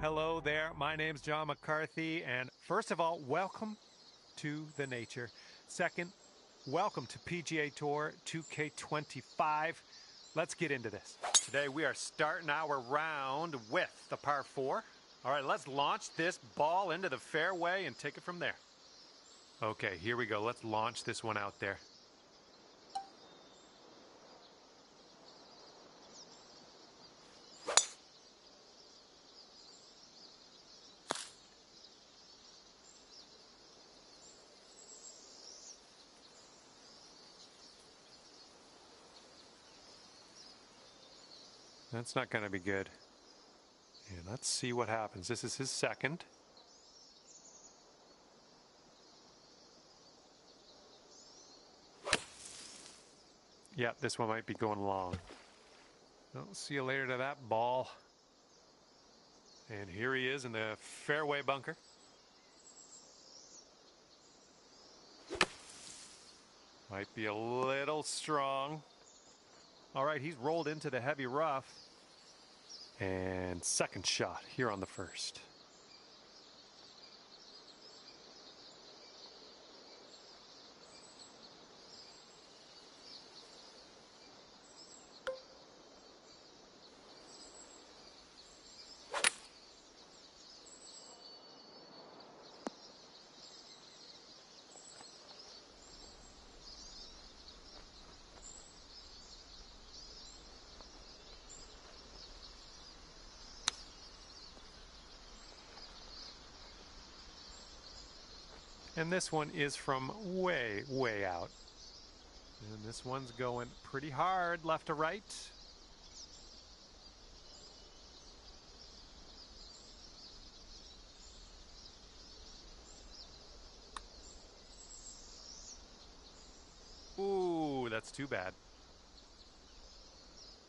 hello there. My name's John McCarthy, and first of all, welcome to the nature. Second, welcome to PGA Tour 2K25. Let's get into this. Today we are starting our round with the par 4. All right, let's launch this ball into the fairway and take it from there. Okay, here we go. Let's launch this one out there. That's not going to be good. And let's see what happens. This is his second. Yeah, this one might be going long. Well, see you later to that ball. And here he is in the fairway bunker. Might be a little strong. All right, he's rolled into the heavy rough. And second shot here on the first. And this one is from way, way out. And this one's going pretty hard left to right. Ooh, that's too bad.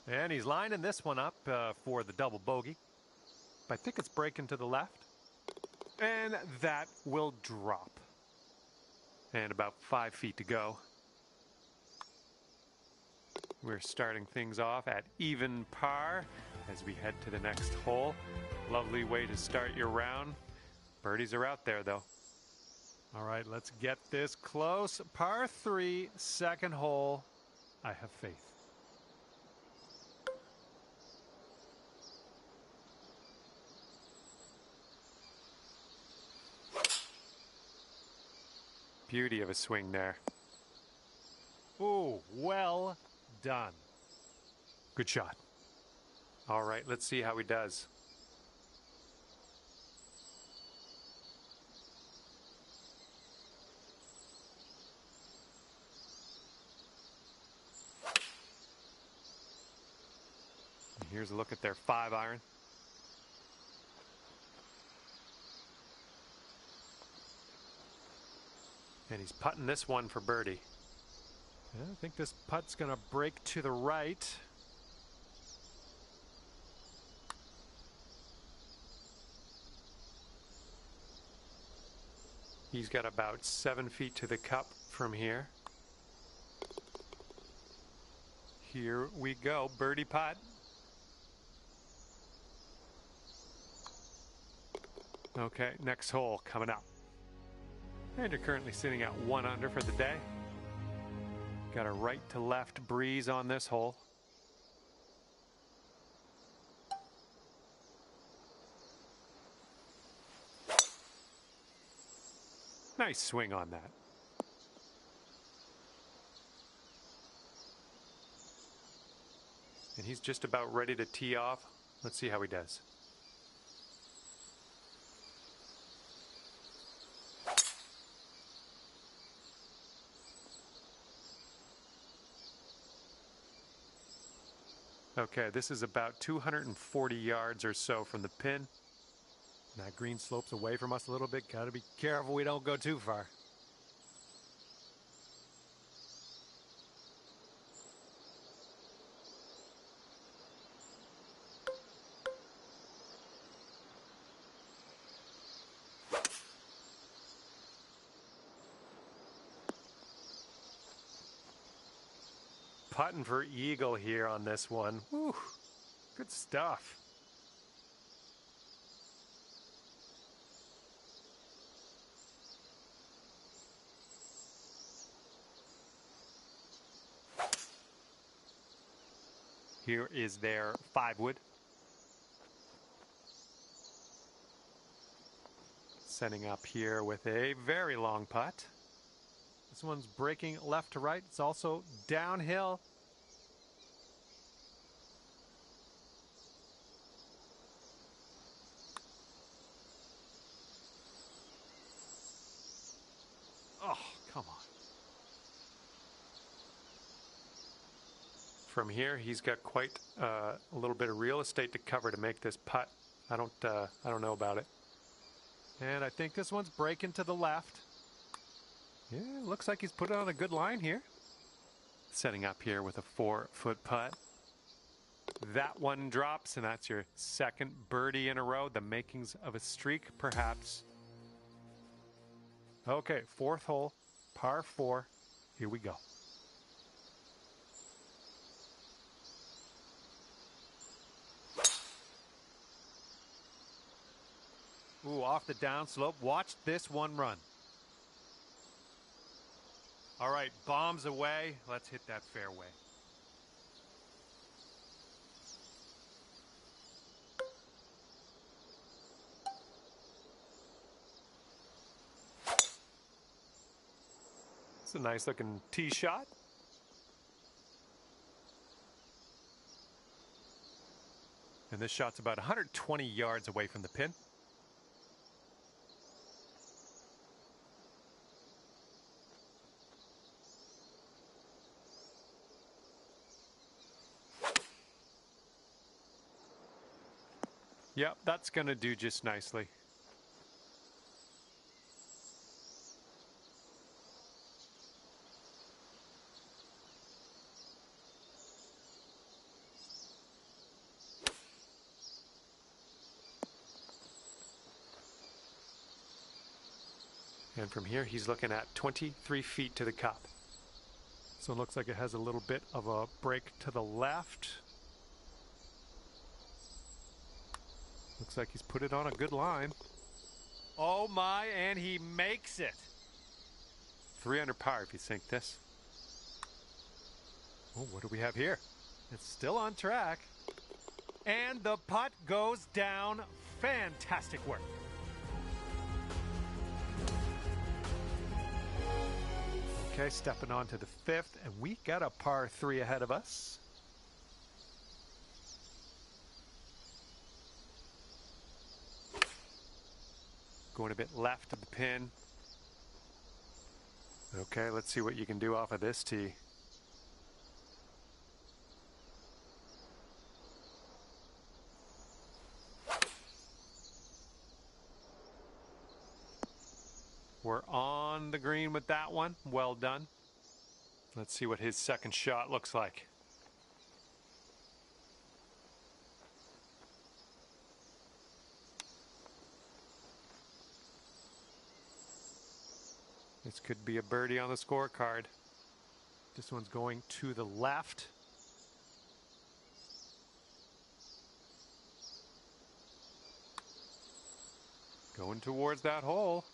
And he's lining this one up for the double bogey. I think it's breaking to the left. And that will drop. And about 5 feet to go. We're starting things off at even par as we head to the next hole. Lovely way to start your round. Birdies are out there though. All right, let's get this close. Par 3, second hole. I have faith. Beauty of a swing there. Oh, well done. Good shot. All right, let's see how he does. And here's a look at their 5-iron. And he's putting this one for birdie. I think this putt's going to break to the right. He's got about 7 feet to the cup from here. Here we go, birdie putt. Okay, next hole coming up. And you're currently sitting at 1 under for the day. Got a right to left breeze on this hole. Nice swing on that. And he's just about ready to tee off. Let's see how he does. Okay, this is about 240 yards or so from the pin. That green slopes away from us a little bit. Got to be careful we don't go too far. Putting for eagle here on this one. Whew, good stuff. Here is their 5-wood. Setting up here with a very long putt. This one's breaking left to right. It's also downhill. Oh, come on. From here, he's got quite a little bit of real estate to cover to make this putt. I don't know about it. And I think this one's breaking to the left. Yeah, looks like he's put it on a good line here. Setting up here with a 4-foot putt. That one drops, and that's your second birdie in a row. The makings of a streak, perhaps. Okay, 4th hole, par 4. Here we go. Ooh, off the downslope. Watch this one run. All right, bombs away. Let's hit that fairway. It's a nice looking tee shot. And this shot's about 120 yards away from the pin. Yep, that's going to do just nicely. And from here, he's looking at 23 feet to the cup. So it looks like it has a little bit of a break to the left. Looks like he's put it on a good line. Oh my, and he makes it. 3 under par if you sink this. Oh, what do we have here? It's still on track. And the putt goes down. Fantastic work. Okay, stepping on to the 5th, and we got a par 3 ahead of us. Going a bit left of the pin. Okay, let's see what you can do off of this tee. We're on the green with that one. Well done. Let's see what his second shot looks like. This could be a birdie on the scorecard. This one's going to the left. Going towards that hole.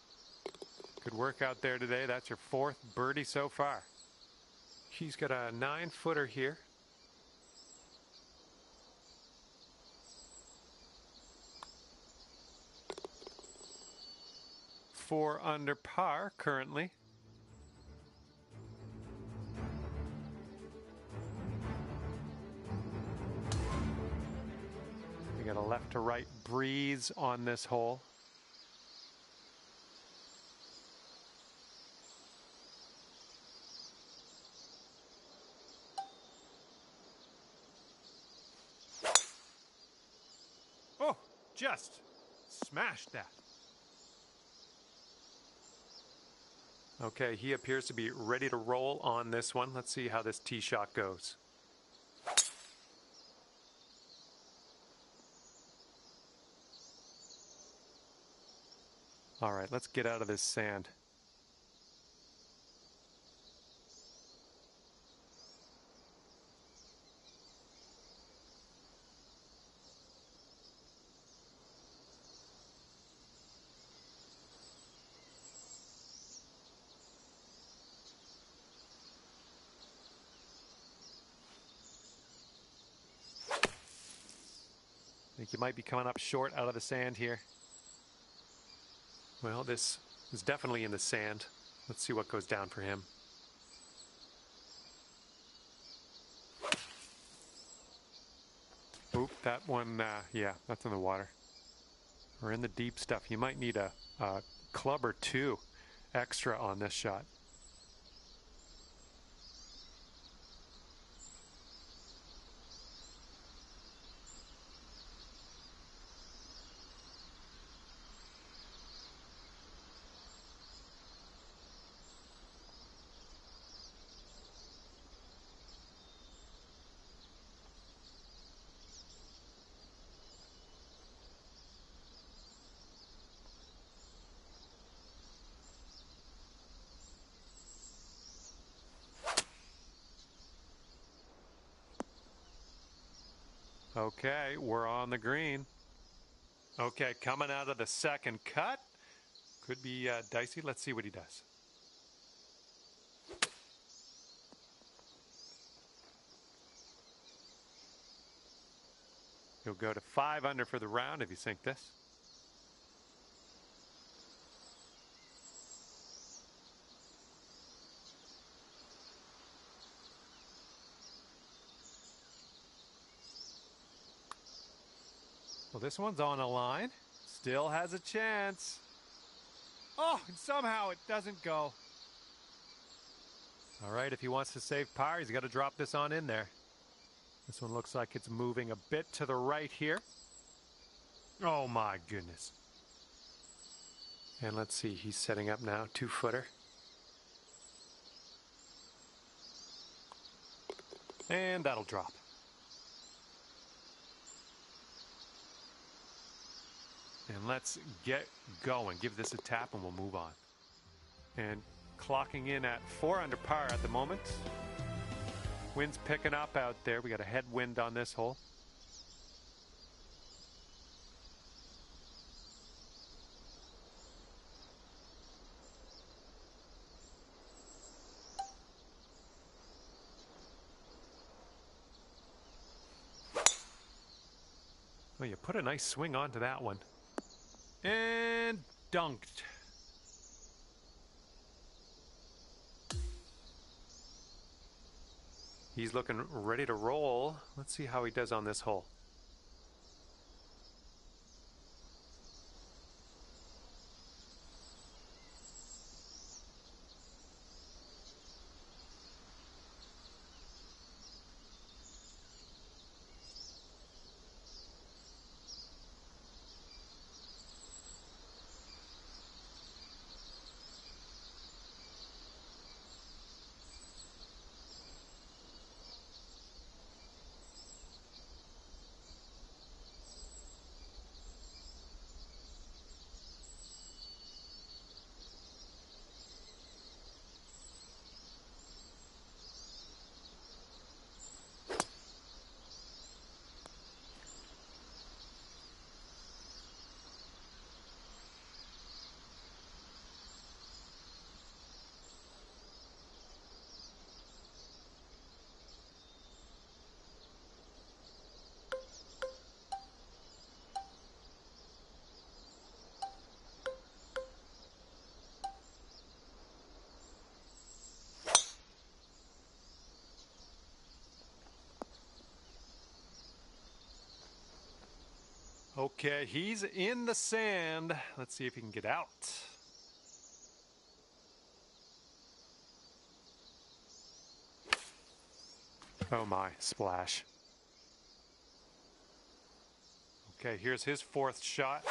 Good work out there today. That's your 4th birdie so far. He's got a 9-footer here. 4 under par currently. We got a left to right breeze on this hole. Oh, just smashed that. Okay, he appears to be ready to roll on this one. Let's see how this tee shot goes. All right, let's get out of this sand. think you might be coming up short out of the sand here. Well, this is definitely in the sand. Let's see what goes down for him. Oop, that one, yeah, that's in the water. We're in the deep stuff. You might need a club or two extra on this shot. Okay, we're on the green. Okay, coming out of the second cut. Could be dicey. Let's see what he does. He'll go to 5 under for the round if you sink this. Well, this one's on a line. Still has a chance. Oh, and somehow it doesn't go. All right, if he wants to save par, he's got to drop this on in there. This one looks like it's moving a bit to the right here. Oh my goodness. And let's see, he's setting up now, 2-footer. And that'll drop. And let's get going. Give this a tap and we'll move on. And clocking in at 4 under par at the moment. Wind's picking up out there. We got a headwind on this hole. Well, you put a nice swing onto that one. And dunked. He's looking ready to roll. Let's see how he does on this hole. Okay, he's in the sand. Let's see if he can get out. Oh my, splash. Okay, here's his 4th shot.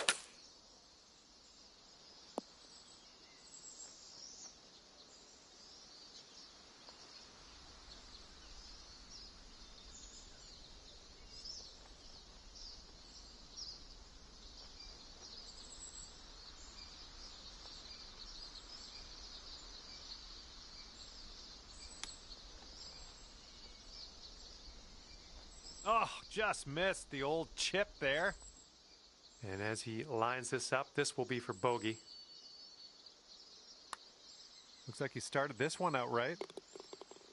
Oh, just missed the old chip there. And as he lines this up, this will be for bogey. Looks like he started this one out right.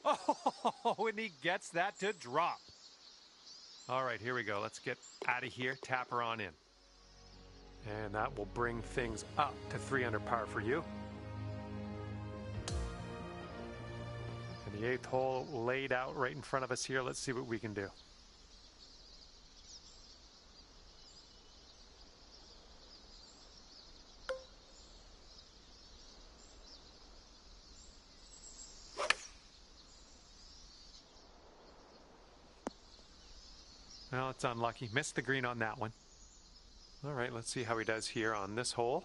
Oh, and he gets that to drop. All right, here we go. Let's get out of here. Tap her on in. And that will bring things up to 3 under par for you. And the 8th hole laid out right in front of us here. Let's see what we can do. Well, it's unlucky. Missed the green on that one. All right, let's see how he does here on this hole.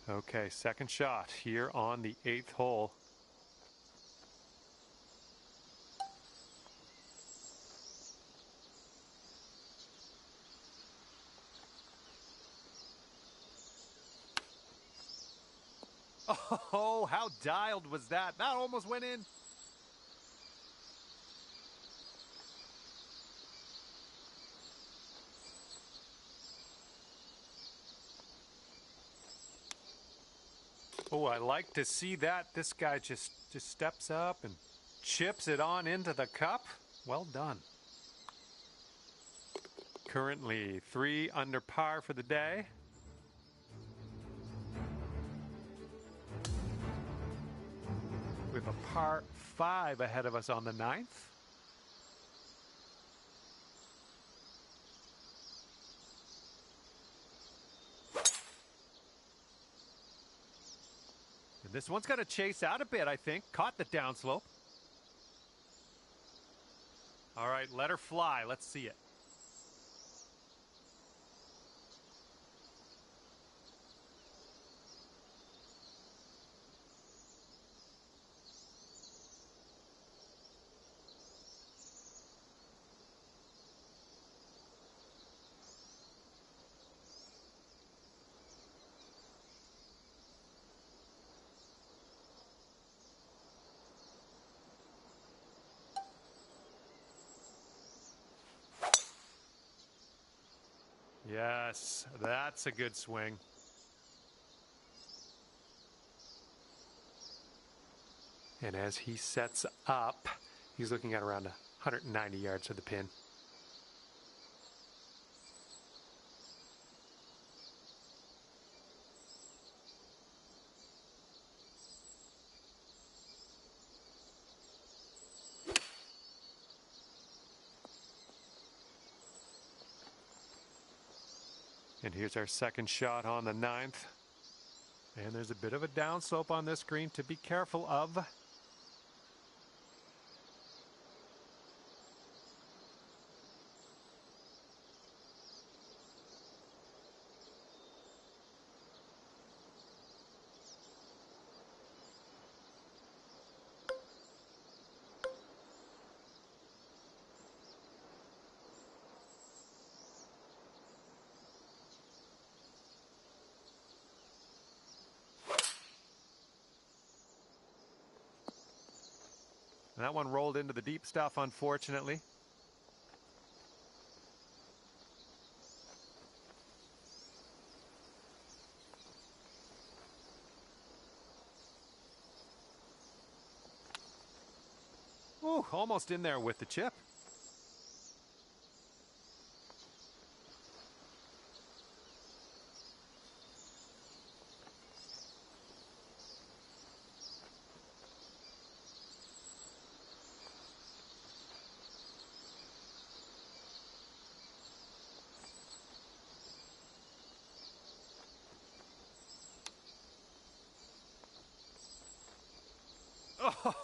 Okay, second shot here on the 8th hole. Oh, how dialed was that? That almost went in. Oh, I like to see that. This guy just steps up and chips it on into the cup. Well done. Currently 3 under par for the day. We have a par 5 ahead of us on the 9th. And this one's going to chase out a bit, I think. Caught the downslope. All right, let her fly. Let's see it. Yes, that's a good swing. And as he sets up, he's looking at around 190 yards to the pin. And here's our second shot on the 9th. And there's a bit of a downslope on this green to be careful of. And that one rolled into the deep stuff, unfortunately. Ooh, almost in there with the chip.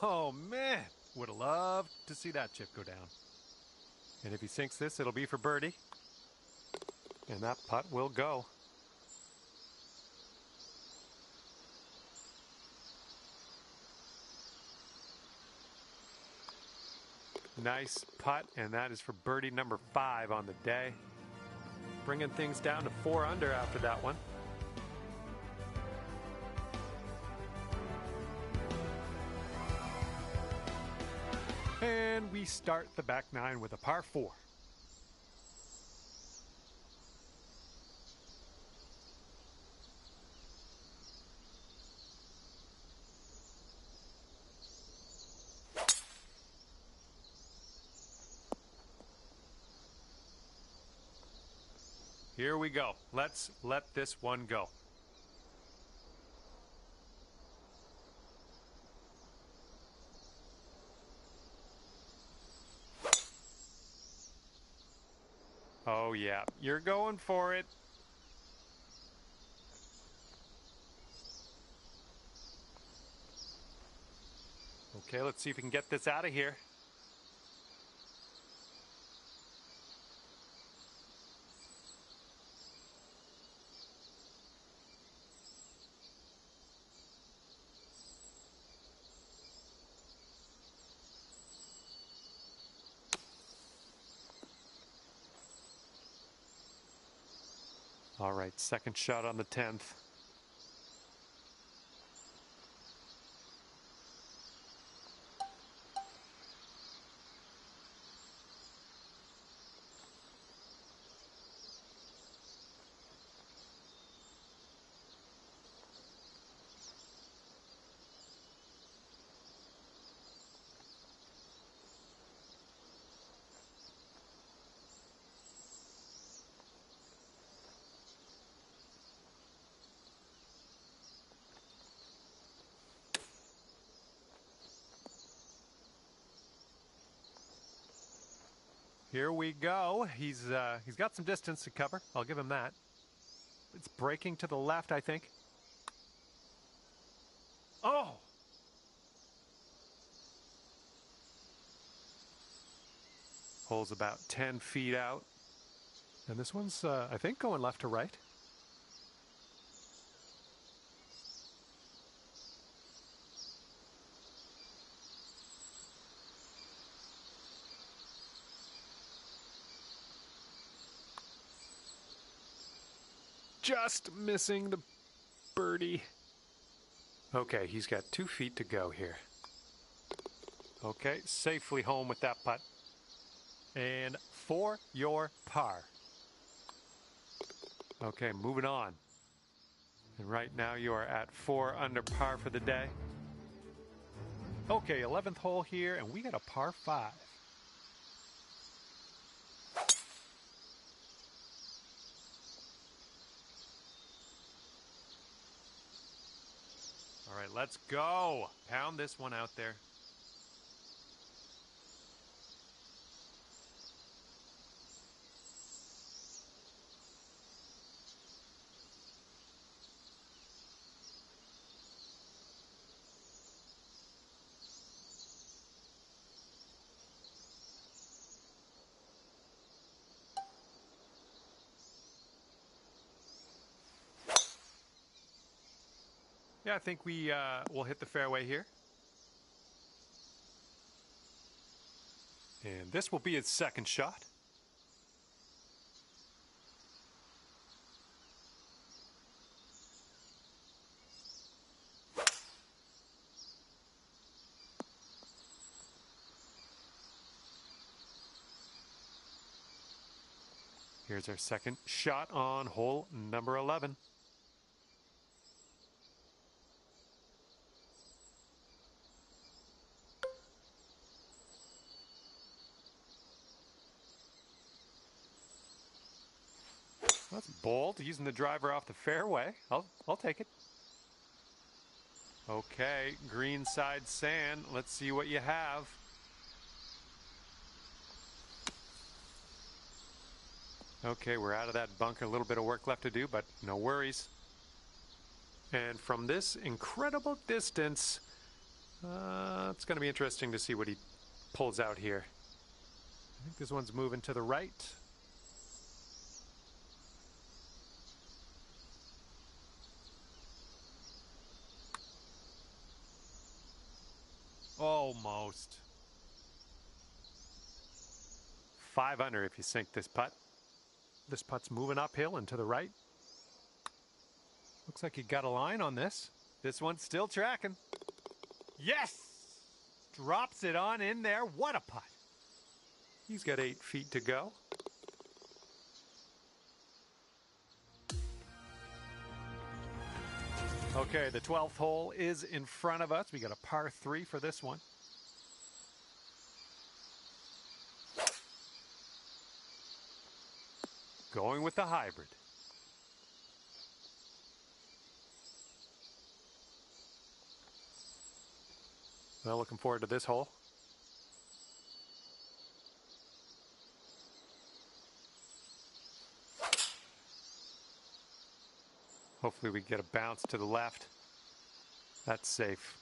Oh, man. Would have loved to see that chip go down. And if he sinks this, it'll be for birdie. And that putt will go. Nice putt, and that is for birdie number 5 on the day. Bringing things down to 4 under after that one. And we start the back 9 with a par 4. Here we go. Let's let this one go. Oh yeah, you're going for it. Okay, let's see if we can get this out of here. All right, second shot on the 10th. Here we go. He's got some distance to cover. I'll give him that. It's breaking to the left, I think. Oh! Hole's about 10 feet out. And this one's, I think, going left to right. Just missing the birdie. Okay, he's got 2 feet to go here. Okay, safely home with that putt. And for your par. Okay, moving on. And right now you are at 4 under par for the day. Okay, 11th hole here, and we got a par 5. All right, let's go. Pound this one out there. Yeah, I think we will hit the fairway here. And this will be his second shot. Here's our second shot on hole number 11. That's bold, using the driver off the fairway. I'll take it. Okay, green side sand. Let's see what you have. Okay, we're out of that bunker. A little bit of work left to do, but no worries. And from this incredible distance, it's going to be interesting to see what he pulls out here. I think this one's moving to the right. Almost. 5 under if you sink this putt. This putt's moving uphill and to the right. Looks like he got a line on this. This one's still tracking. Yes! Drops it on in there. What a putt. He's got 8 feet to go. Okay, the 12th hole is in front of us. We got a par 3 for this one. Going with the hybrid. Well, looking forward to this hole. Hopefully we get a bounce to the left. That's safe.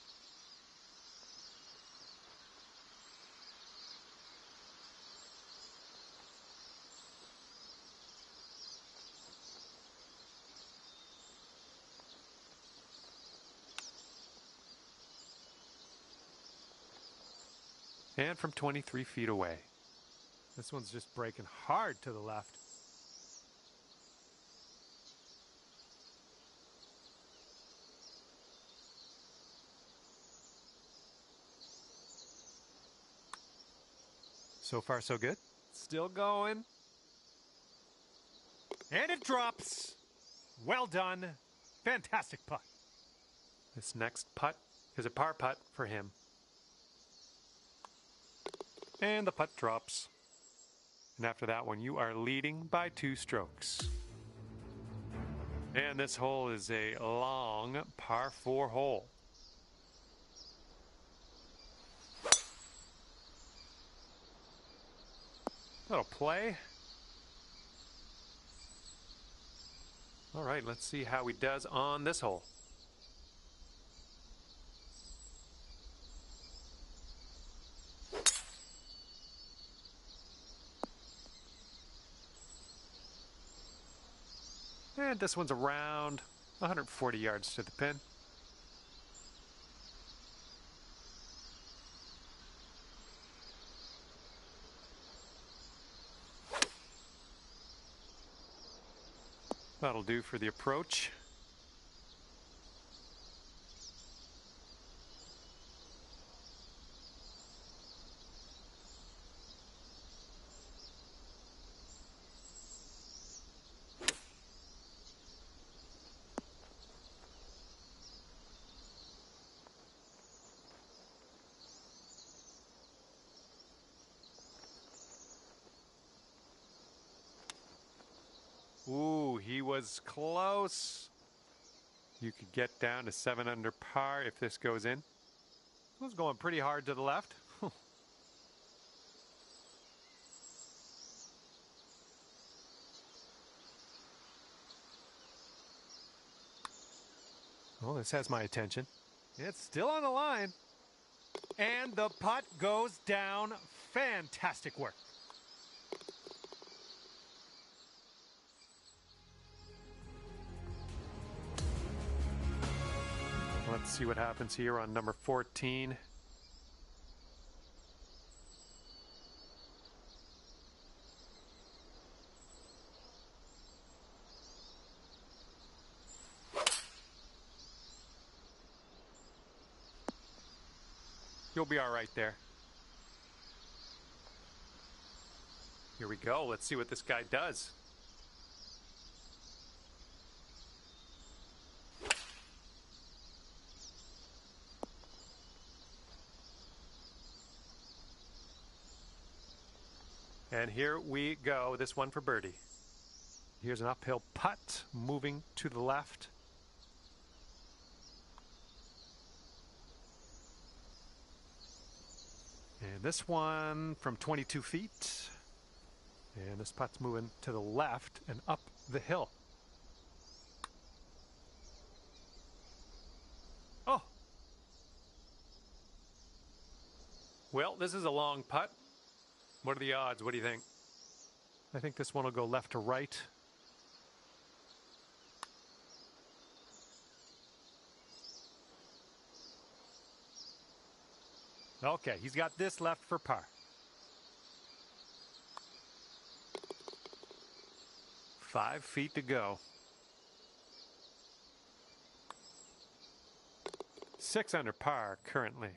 And from 23 feet away. This one's just breaking hard to the left. So far, so good. Still going. And it drops. Well done. Fantastic putt. This next putt is a par putt for him. And the putt drops. And after that one, you are leading by 2 strokes. And this hole is a long par 4 hole. That'll play. All right, let's see how he does on this hole. And this one's around 140 yards to the pin. That'll do for the approach. Ooh, he was close. You could get down to 7 under par if this goes in. It was going pretty hard to the left. Well, this has my attention. It's still on the line. And the putt goes down. Fantastic work. Let's see what happens here on number 14. You'll be all right there. Here we go. Let's see what this guy does. And here we go, this one for birdie. Here's an uphill putt moving to the left. And this one from 22 feet. And this putt's moving to the left and up the hill. Oh! Well, this is a long putt. What are the odds? What do you think? I think this one will go left to right. Okay, he's got this left for par. Five feet to go. 6 under par currently.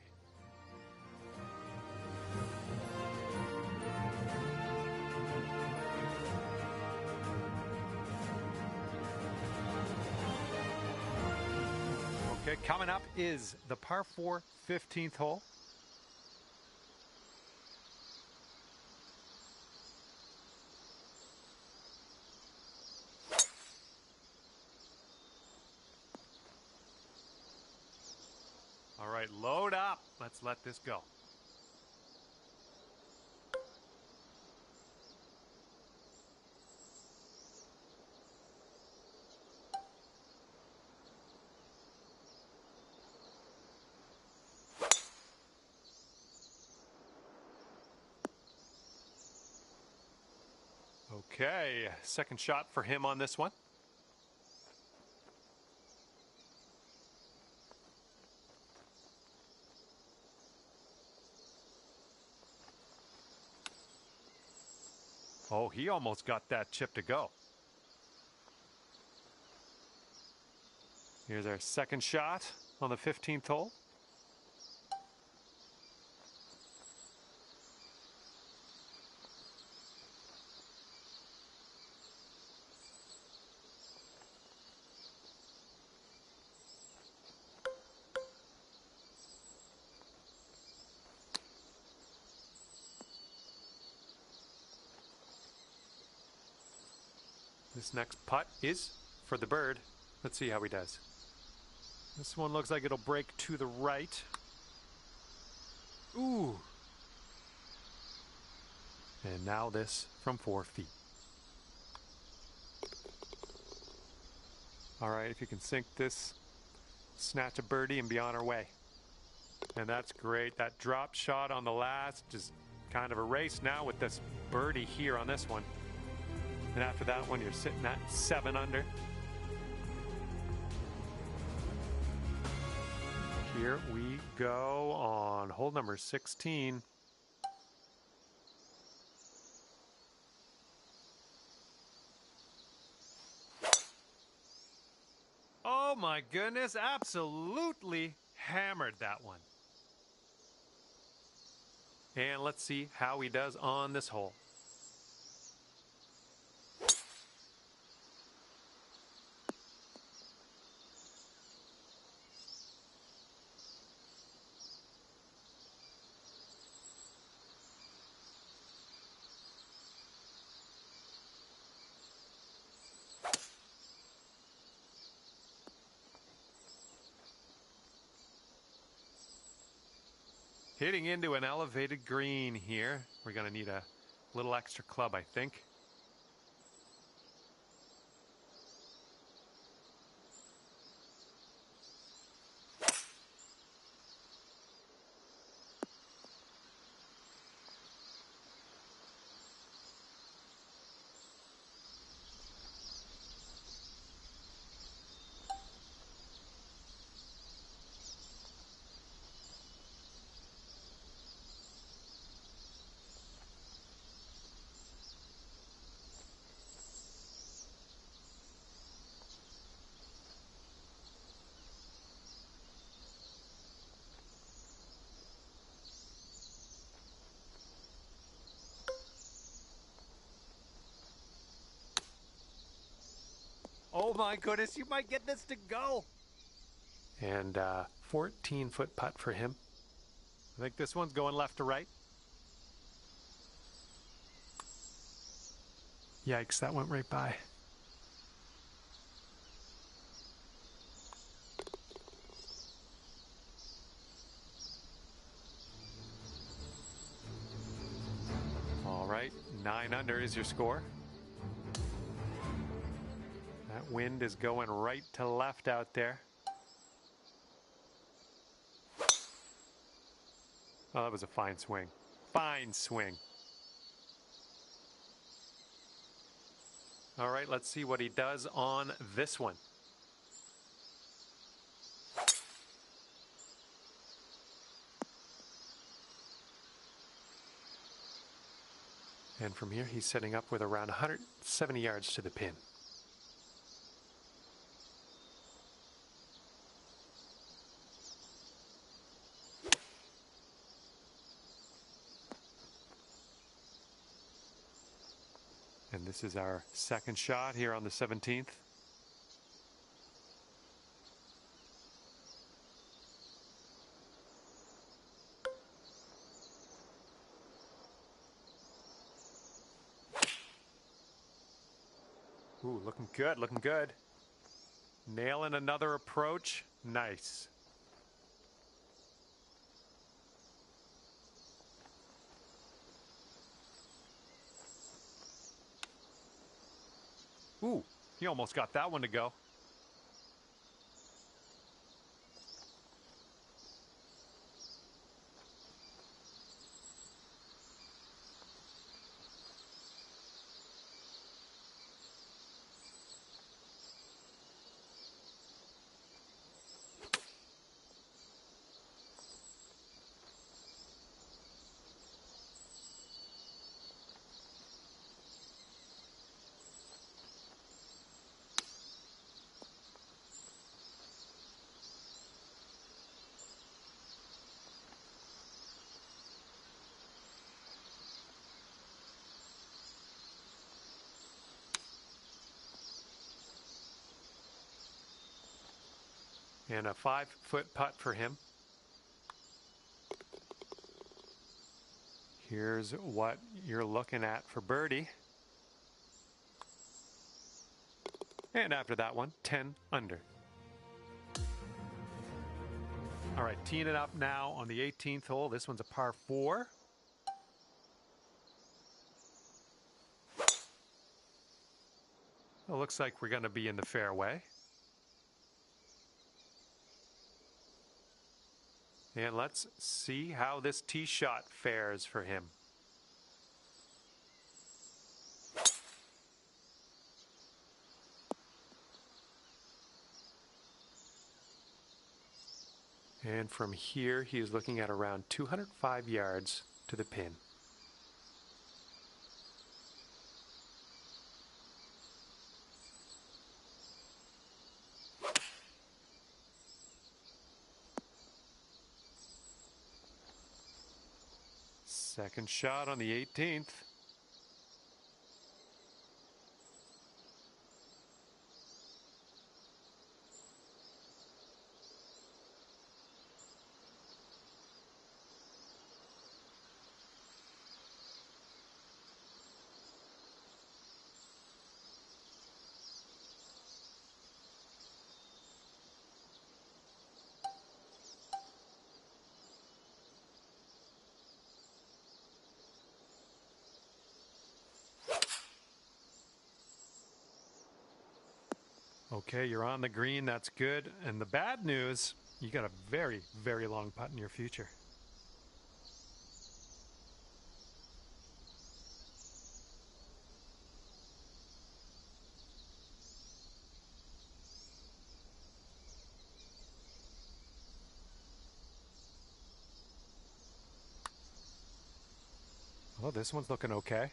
Okay, coming up is the par 4 15th hole. right, load up. Let's let this go. Okay, second shot for him on this one. Oh, he almost got that chip to go. Here's our second shot on the 15th hole. This next putt is for the bird. Let's see how he does. This one looks like it'll break to the right. Ooh. And now this from 4 feet. All right, if you can sink this, snatch a birdie and be on our way. And that's great. That drop shot on the last, just kind of a race now with this birdie here on this one. And after that one, you're sitting at 7 under. Here we go on hole number 16. Oh my goodness, absolutely hammered that one. And let's see how he does on this hole. Hitting into an elevated green here. We're going to need a little extra club, I think. Oh my goodness, you might get this to go. And 14-foot putt for him. I think this one's going left to right. Yikes, that went right by. All right, 9 under is your score. That wind is going right to left out there. Oh, that was a fine swing. Fine swing. All right, let's see what he does on this one. And from here, he's setting up with around 170 yards to the pin. And this is our second shot here on the 17th. Ooh, looking good, looking good. Nailing another approach. Nice. Ooh, he almost got that one to go. And a 5-foot putt for him. Here's what you're looking at for birdie. And after that one, 10 under. All right, teeing it up now on the 18th hole. This one's a par 4. It looks like we're going to be in the fairway. And let's see how this tee shot fares for him. And from here, he is looking at around 205 yards to the pin. Second shot on the 18th. Okay, you're on the green. That's good. And the bad news, you got a very, very long putt in your future. Oh, this one's looking okay.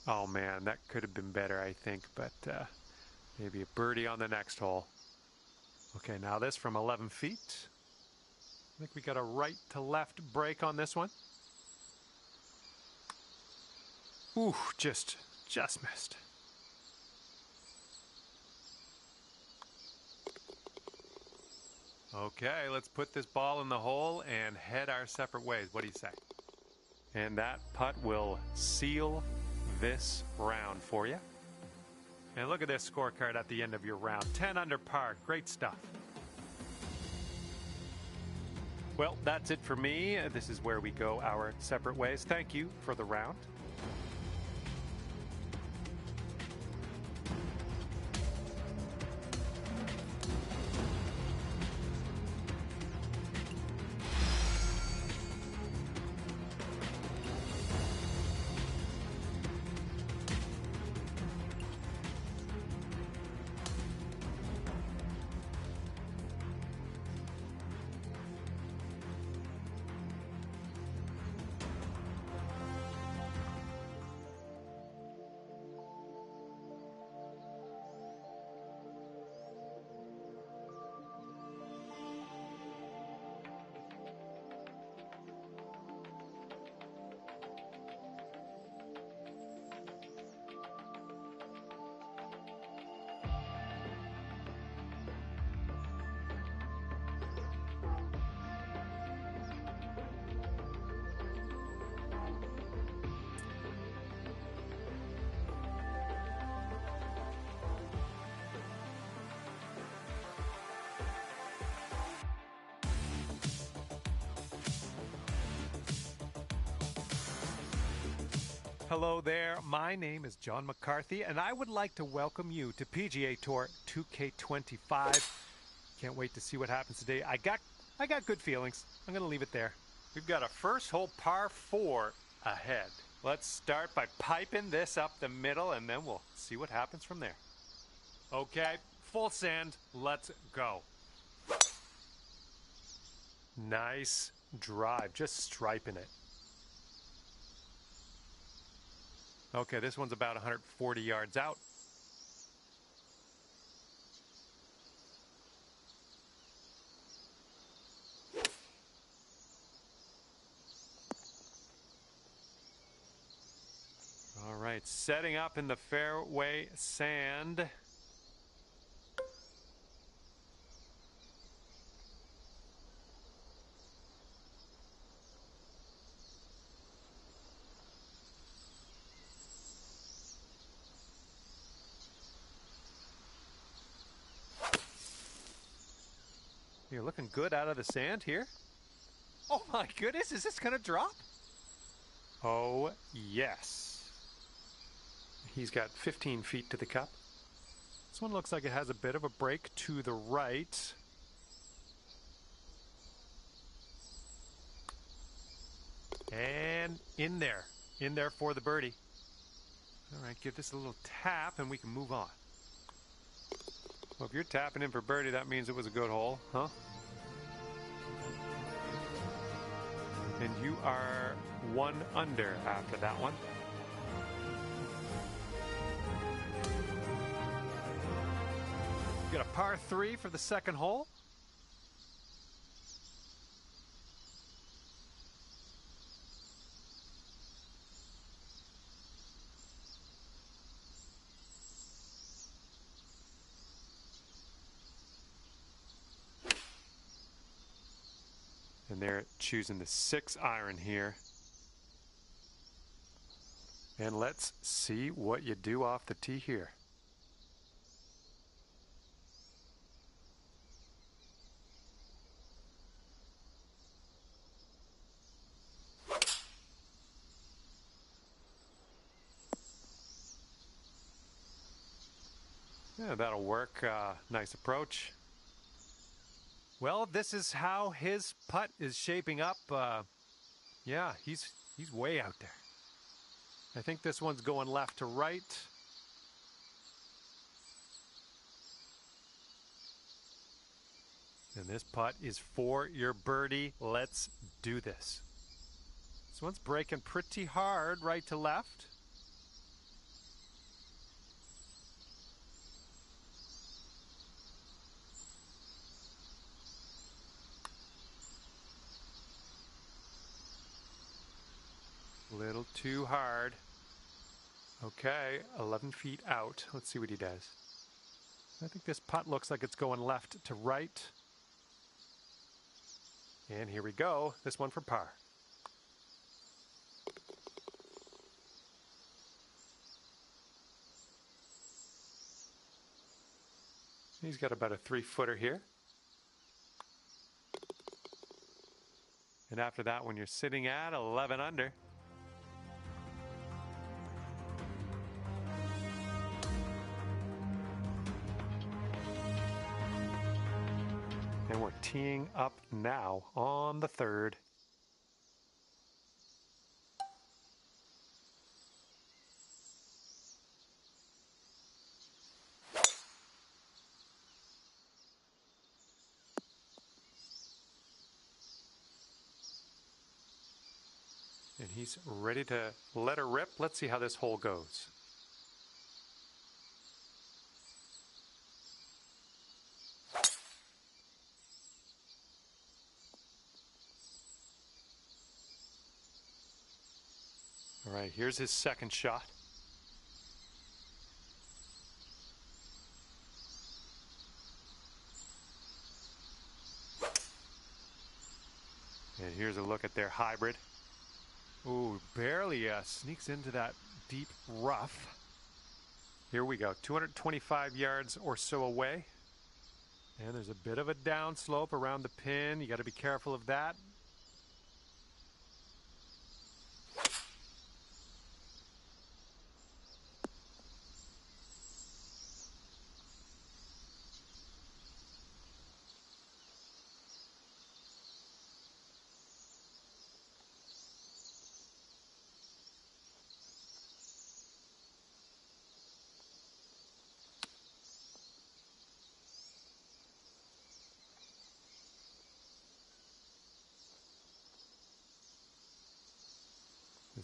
Oh man, that could have been better, I think, but maybe a birdie on the next hole. Okay, now this from 11 feet. I think we got a right to left break on this one. Ooh, just missed. Okay, let's put this ball in the hole and head our separate ways. What do you say? And that putt will seal this round for you. And look at this scorecard at the end of your round. 10 under par. Great stuff. Well, that's it for me. This is where we go our separate ways. Thank you for the round. Hello there, my name is John McCarthy, and I would like to welcome you to PGA Tour 2K25. Can't wait to see what happens today. I got good feelings. I'm going to leave it there. We've got a first hole par 4 ahead. Let's start by piping this up the middle, and then we'll see what happens from there. Okay, full send. Let's go. Nice drive, just striping it. Okay, this one's about 140 yards out. All right, setting up in the fairway sand. You're looking good out of the sand here. Oh my goodness, is this gonna drop? Oh yes. He's got 15 feet to the cup. This one looks like it has a bit of a break to the right. And in there for the birdie. All right, give this a little tap and we can move on. Well, if you're tapping in for birdie, that means it was a good hole, huh? And you are 1 under after that one. You got a par 3 for the second hole. And they're choosing the 6 iron here. And let's see what you do off the tee here. Yeah, that'll work. Nice approach. Well, this is how his putt is shaping up. Yeah, he's way out there. I think this one's going left to right. And this putt is for your birdie. Let's do this. This one's breaking pretty hard right to left. Little too hard. Okay, 11 feet out. Let's see what he does. I think this putt looks like it's going left to right. And here we go. This one for par. He's got about a 3-footer here. And after that one, you're sitting at 11 under. And we're teeing up now on the 3rd. And he's ready to let her rip. Let's see how this hole goes. All right, here's his second shot. And here's a look at their hybrid. Ooh, barely sneaks into that deep rough. Here we go, 225 yards or so away. And there's a bit of a downslope around the pin. You got to be careful of that.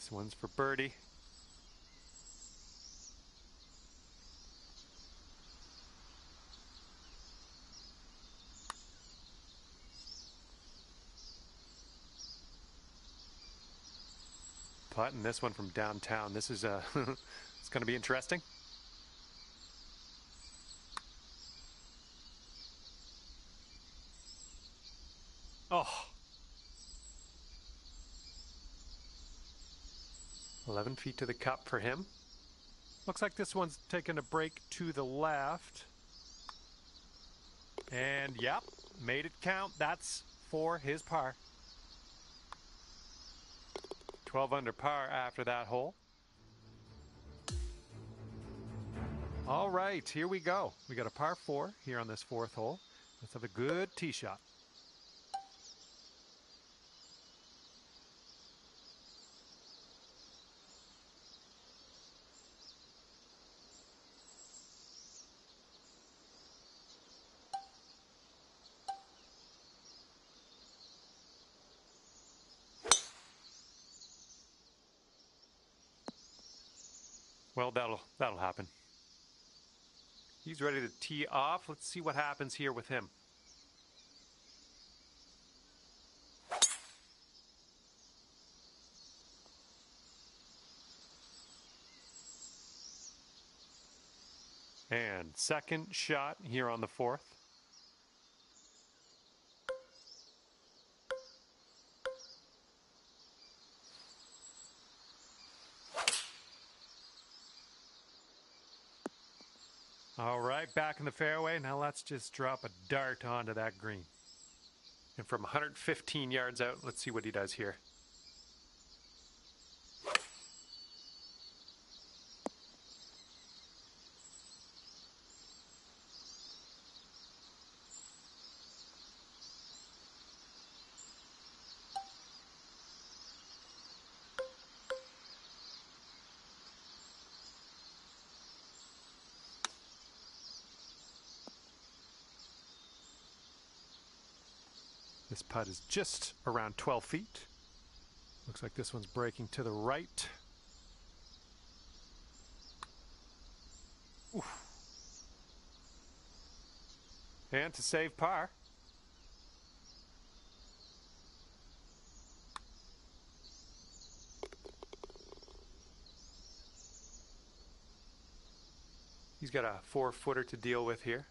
This one's for birdie. Putting this one from downtown. This is it's going to be interesting. Oh. 11 feet to the cup for him. Looks like this one's taking a break to the left. And yep, made it count. That's for his par. 12 under par after that hole. All right, here we go. We got a par 4 here on this 4th hole. Let's have a good tee shot. Well, that'll happen. He's ready to tee off. Let's see what happens here with him. And second shot here on the 4th. All right, back in the fairway. Now let's just drop a dart onto that green. And from 115 yards out, let's see what he does here. This putt is just around 12 feet. Looks like this one's breaking to the right. Oof. And to save par. He's got a 4-footer to deal with here.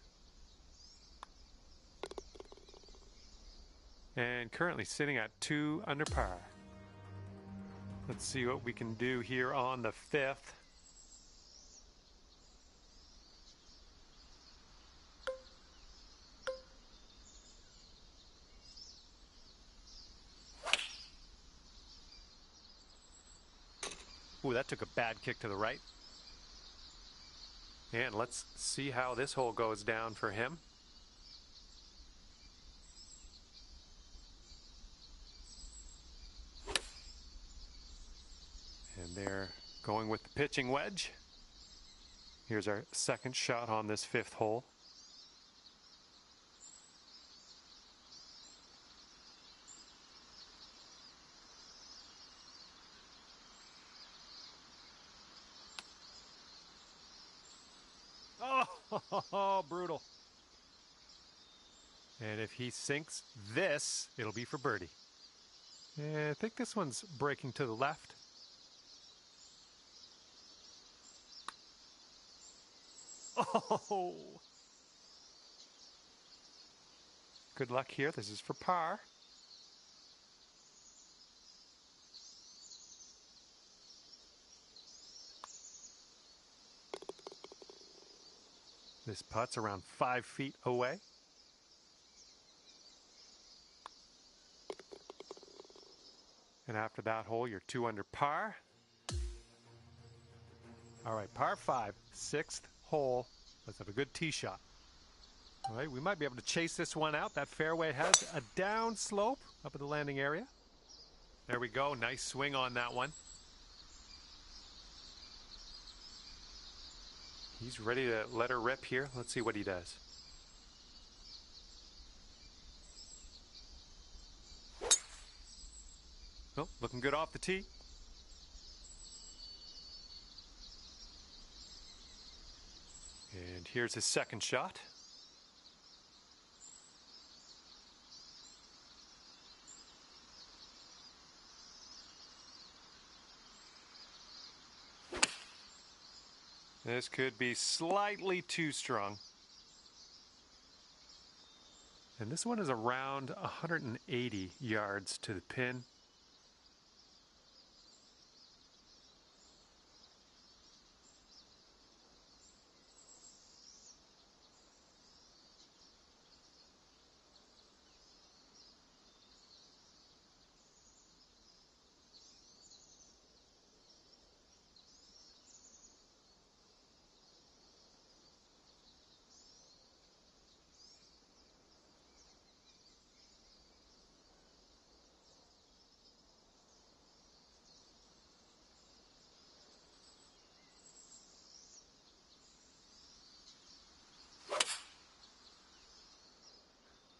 And currently sitting at 2 under par. Let's see what we can do here on the 5th. Ooh, that took a bad kick to the right. And let's see how this hole goes down for him. They're going with the pitching wedge. Here's our second shot on this 5th hole. Oh, brutal. And if he sinks this, it'll be for birdie. And I think this one's breaking to the left. Oh! Good luck here. This is for par. This putt's around 5 feet away. And after that hole, you're 2 under par. All right, par 5, 6th hole. Let's have a good tee shot. All right, we might be able to chase this one out. That fairway has a down slope up at the landing area. There we go. Nice swing on that one. He's ready to let her rip here. Let's see what he does. Oh, looking good off the tee. And here's his second shot. This could be slightly too strong. And this one is around 180 yards to the pin.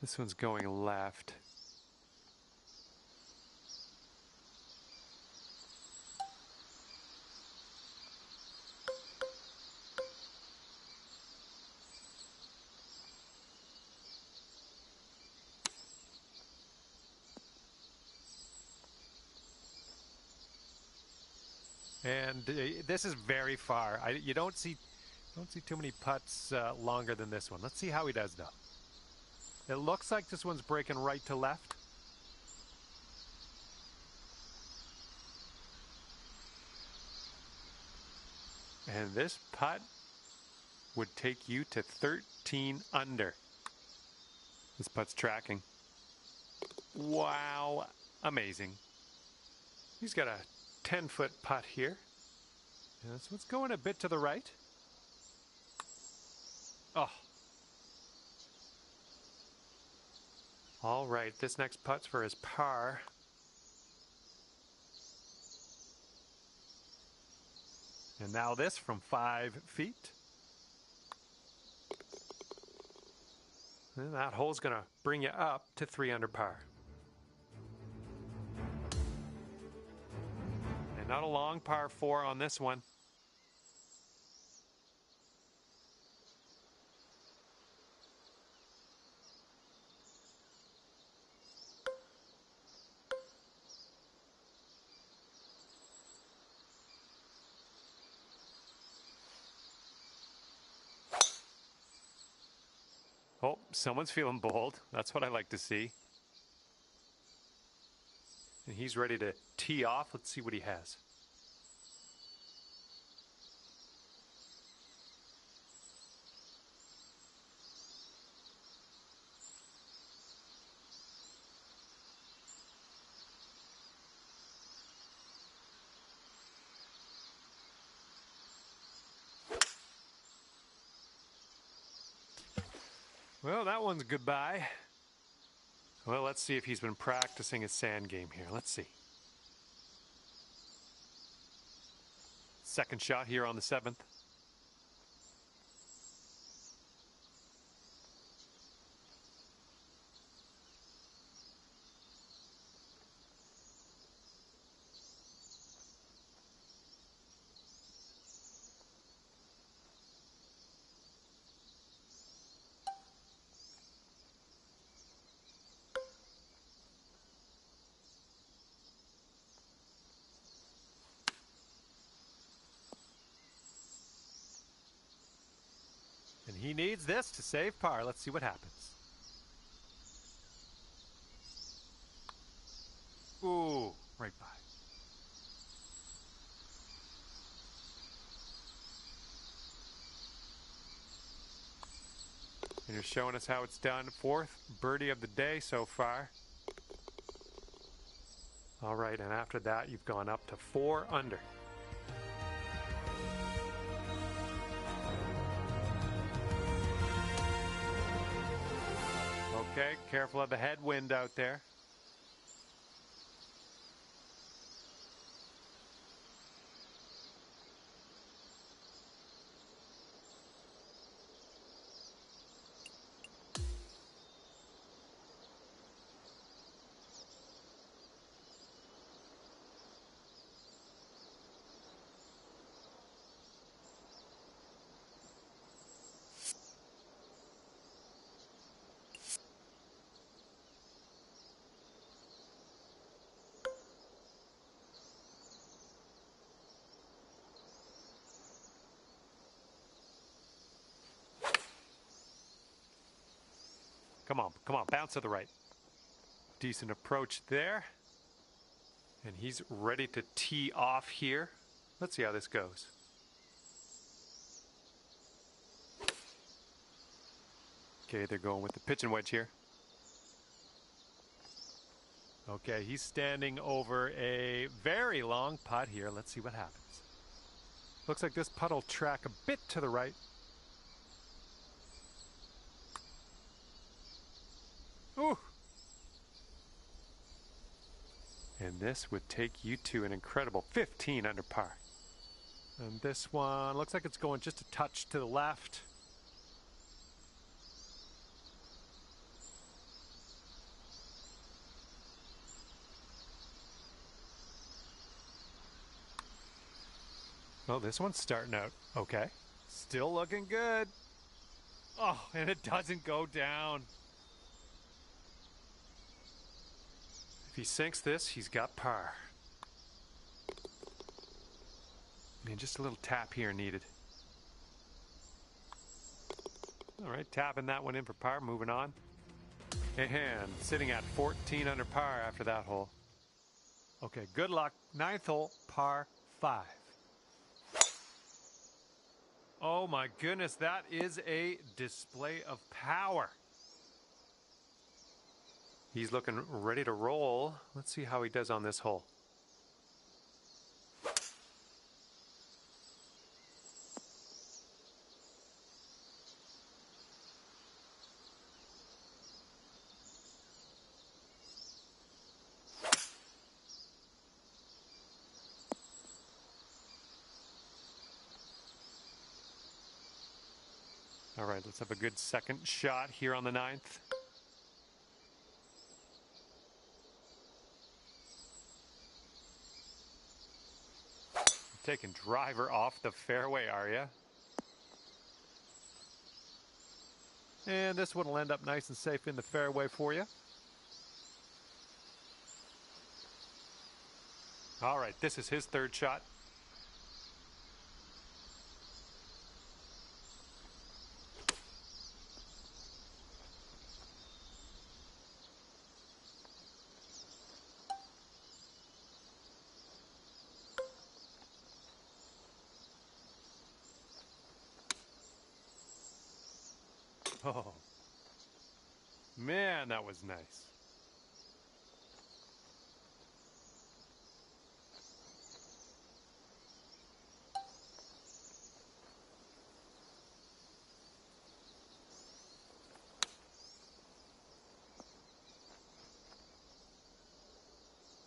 This one's going left. And this is very far. You don't see too many putts longer than this one. Let's see how he does, though. It looks like this one's breaking right to left. And this putt would take you to 13 under. This putt's tracking. Wow, amazing. He's got a 10-foot putt here. And this one's going a bit to the right. Oh. All right, this next putt's for his par. And now this from 5 feet. And that hole's going to bring you up to 3 under par. And not a long par 4 on this one. Oh, someone's feeling bold. That's what I like to see. And he's ready to tee off. Let's see what he has. Well, that one's goodbye. Well, let's see if he's been practicing his sand game here. Let's see. Second shot here on the 7th. And he needs this to save par. Let's see what happens. Ooh, right by. And you're showing us how it's done. 4th birdie of the day so far. All right, and after that, you've gone up to 4 under. Okay, careful of the headwind out there. Come on, come on, bounce to the right. Decent approach there. And he's ready to tee off here. Let's see how this goes. Okay, they're going with the pitching wedge here. Okay, he's standing over a very long putt here. Let's see what happens. Looks like this putt will track a bit to the right. Ooh! And this would take you to an incredible 15 under par. And this one looks like it's going just a touch to the left. Well, this one's starting out okay. Still looking good. Oh, and it doesn't go down. If he sinks this, he's got par. And just a little tap here needed. All right, tapping that one in for par, moving on. And sitting at 14 under par after that hole. Okay, good luck. 9th hole, par 5. Oh my goodness, that is a display of power. He's looking ready to roll. Let's see how he does on this hole. All right, let's have a good second shot here on the 9th. Taking driver off the fairway, are you? And this one will end up nice and safe in the fairway for you. All right, this is his 3rd shot. Oh, man, that was nice.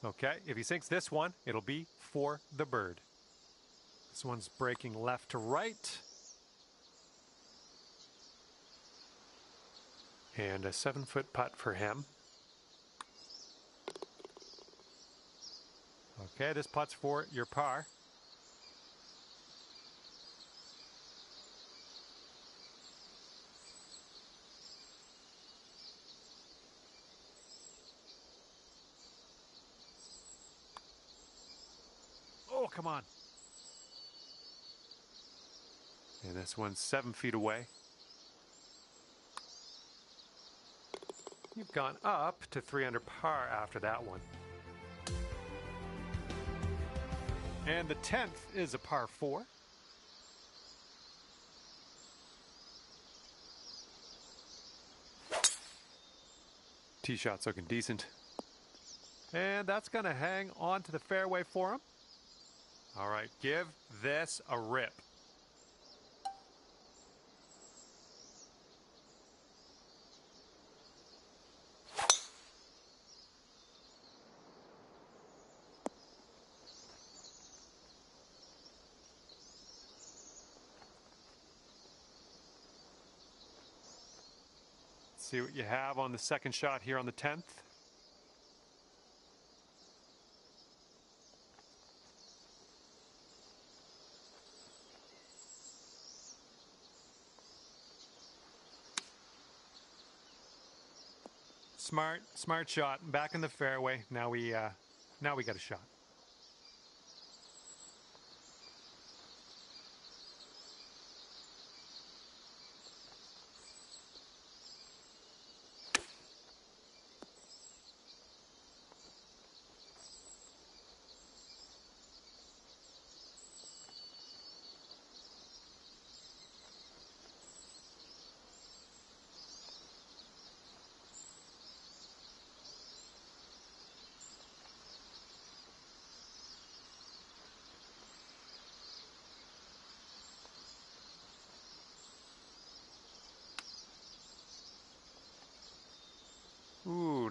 Okay, if he sinks this one, it'll be for the bird. This one's breaking left to right. And a 7-foot putt for him. Okay, this putt's for your par. Oh, come on. And this one's 7 feet away. You've gone up to 3 under par after that one. And the 10th is a par 4. Tee shot's looking decent. And that's going to hang on to the fairway for him. All right, give this a rip. See what you have on the second shot here on the 10th. Smart shot. Back in the fairway. Now we got a shot.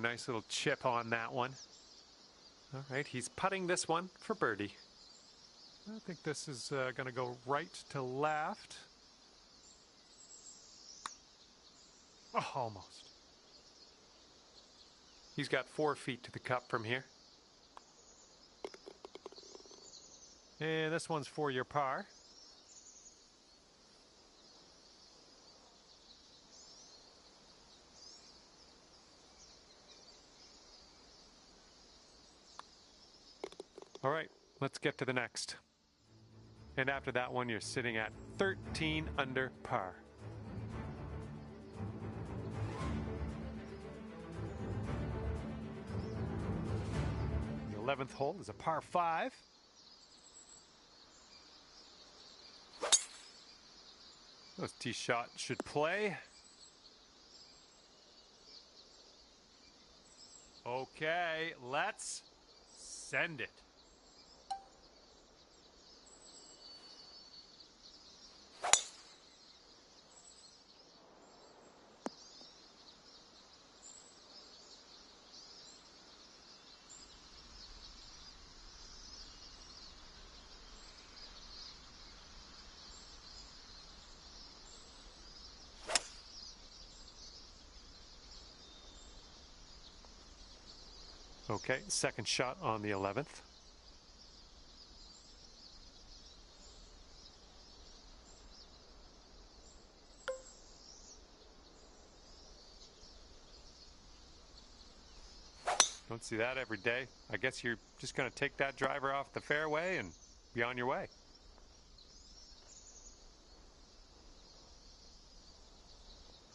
nice little chip on that one. All right, he's putting this one for birdie. I think this is going to go right to left. Oh, almost. He's got 4 feet to the cup from here. And this one's for your par. All right, let's get to the next. And after that one, you're sitting at 13 under par. The 11th hole is a par 5. Those tee shot should play. Okay, let's send it. Okay, second shot on the 11th. Don't see that every day. I guess you're just going to take that driver off the fairway and be on your way.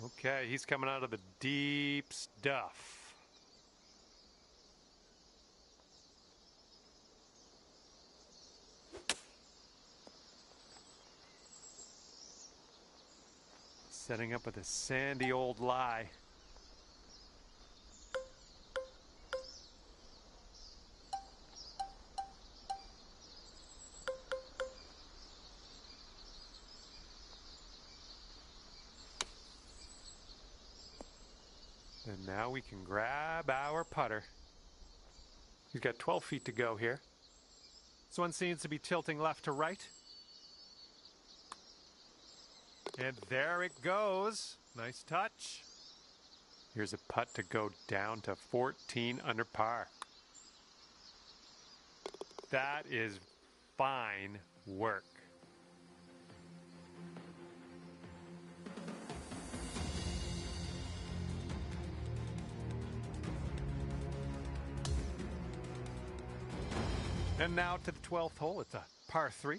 Okay, he's coming out of the deep stuff. Setting up with a sandy old lie. And now we can grab our putter. He's got 12 feet to go here. This one seems to be tilting left to right. And there it goes. Nice touch. Here's a putt to go down to 14 under par. That is fine work. And now to the 12th hole. It's a par 3.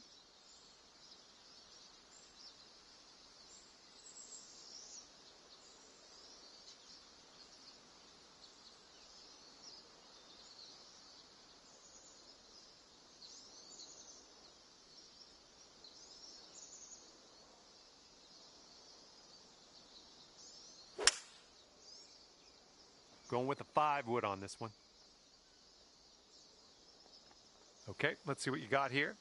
Going with a 5 wood on this one. Okay, let's see what you got here.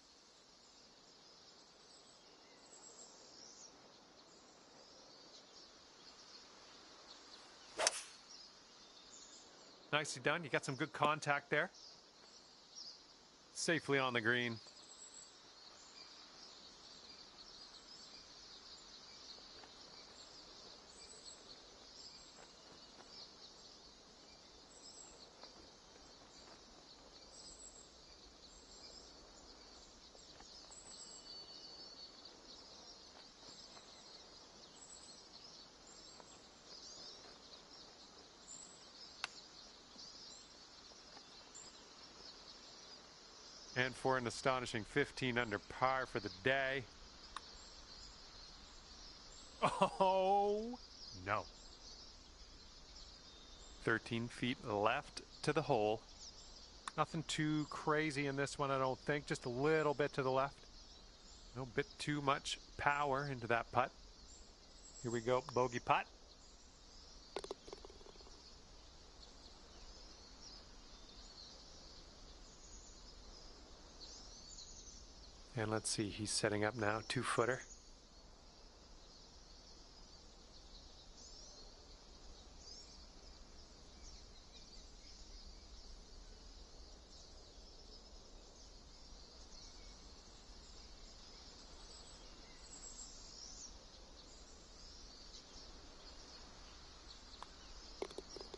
Nicely done. You got some good contact there. Safely on the green. And for an astonishing 15 under par for the day. Oh, no. 13 feet left to the hole. Nothing too crazy in this one, I don't think. Just a little bit to the left. No bit too much power into that putt. Here we go, bogey putt. And let's see, he's setting up now, 2-footer.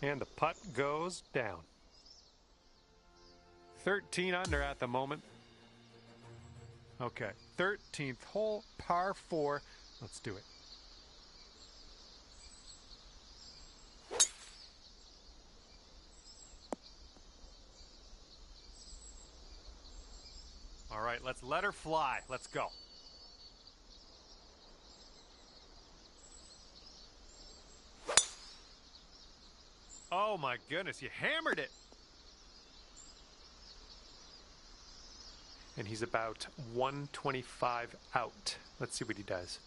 And the putt goes down. 13 under at the moment. Okay, 13th hole, par 4. Let's do it. All right, let's let her fly. Let's go. Oh my goodness, you hammered it. And he's about 125 out. Let's see what he does.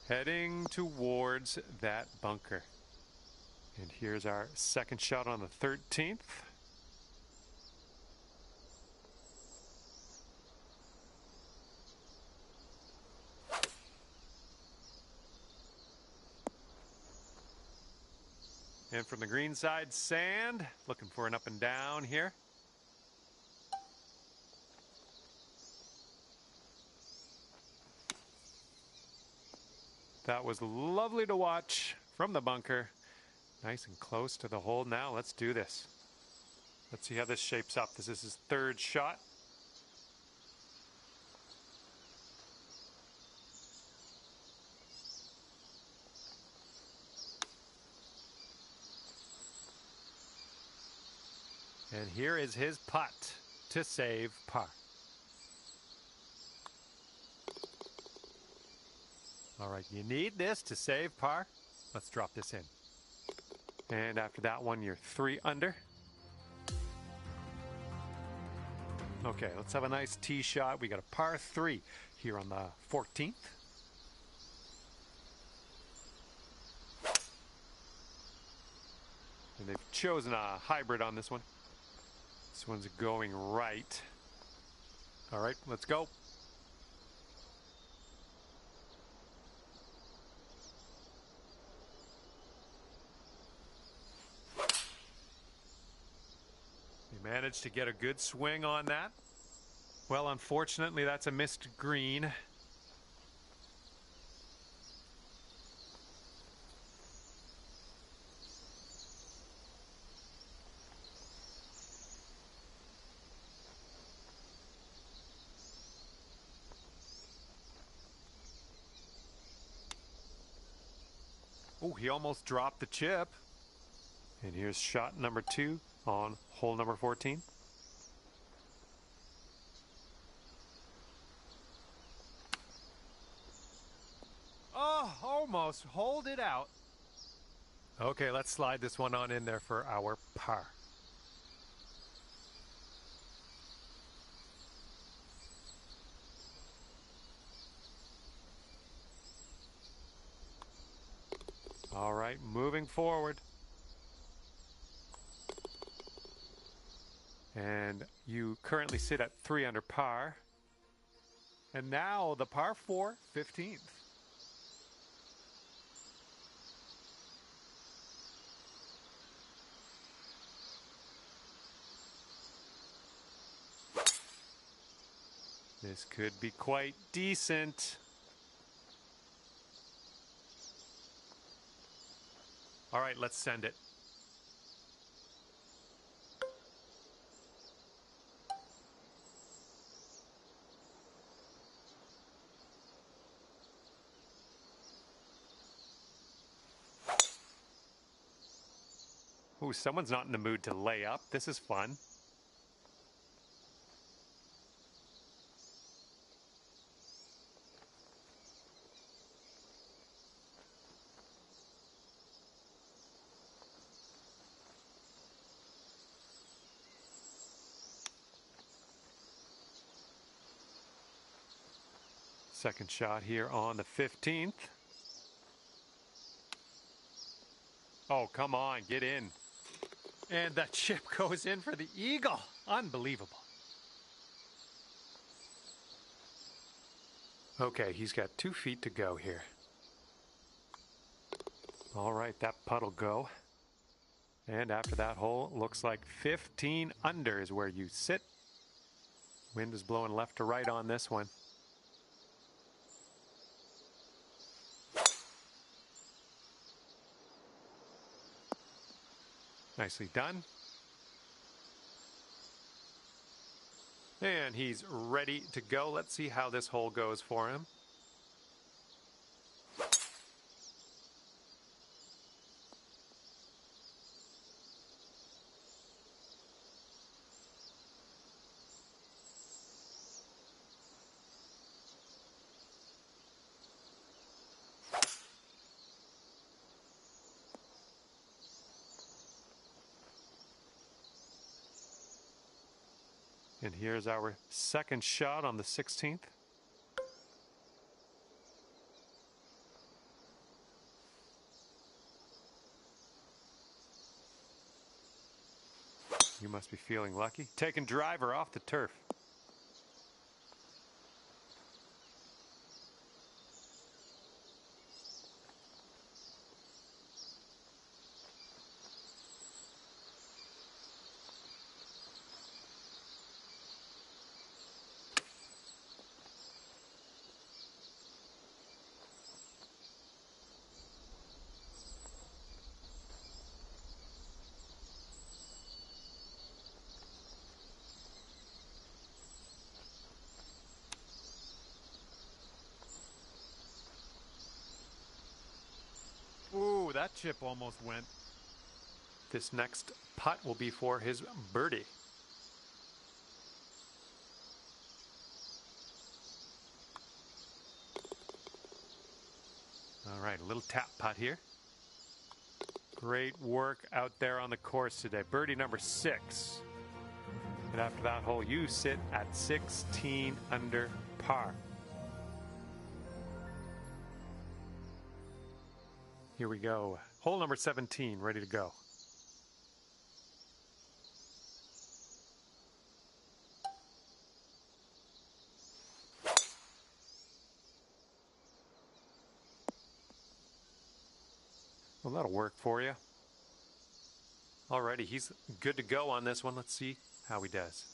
Heading towards that bunker. And here's our second shot on the 13th. And from the green side, sand. Looking for an up and down here. That was lovely to watch from the bunker. Nice and close to the hole. Now let's do this. Let's see how this shapes up. This is his third shot. And here is his putt to save par. All right, you need this to save par. Let's drop this in. And after that one, you're 3 under. Okay, let's have a nice tee shot. We got a par 3 here on the 14th. And they've chosen a hybrid on this one. This one's going right. All right, let's go. He managed to get a good swing on that. Well, unfortunately, that's a missed green. Oh, he almost dropped the chip. And here's shot number 2 on hole number 14. Oh, almost holed it out. Okay, let's slide this one on in there for our par. All right, moving forward. And you currently sit at 3 under par. And now the par 4, 15th. This could be quite decent. All right, let's send it. Ooh, someone's not in the mood to lay up. This is fun. Second shot here on the 15th. Oh, come on, get in. And that chip goes in for the eagle. Unbelievable. Okay, he's got 2 feet to go here. All right, that putt'll go. And after that hole, looks like 15 under is where you sit. Wind is blowing left to right on this one. Nicely done. And he's ready to go. Let's see how this hole goes for him. And here's our second shot on the 16th. You must be feeling lucky. Taking driver off the turf. Ooh, that chip almost went. This next putt will be for his birdie. All right, a little tap putt here. Great work out there on the course today. Birdie number 6. And after that hole, you sit at 16 under par. Here we go. Hole number 17, ready to go. Well, that'll work for you. Alrighty, he's good to go on this one. Let's see how he does.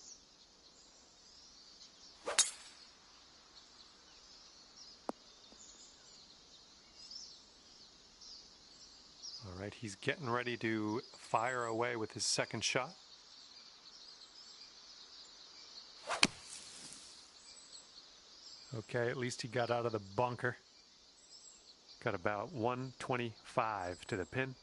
All right, he's getting ready to fire away with his second shot. Okay, at least he got out of the bunker. Got about 125 to the pin.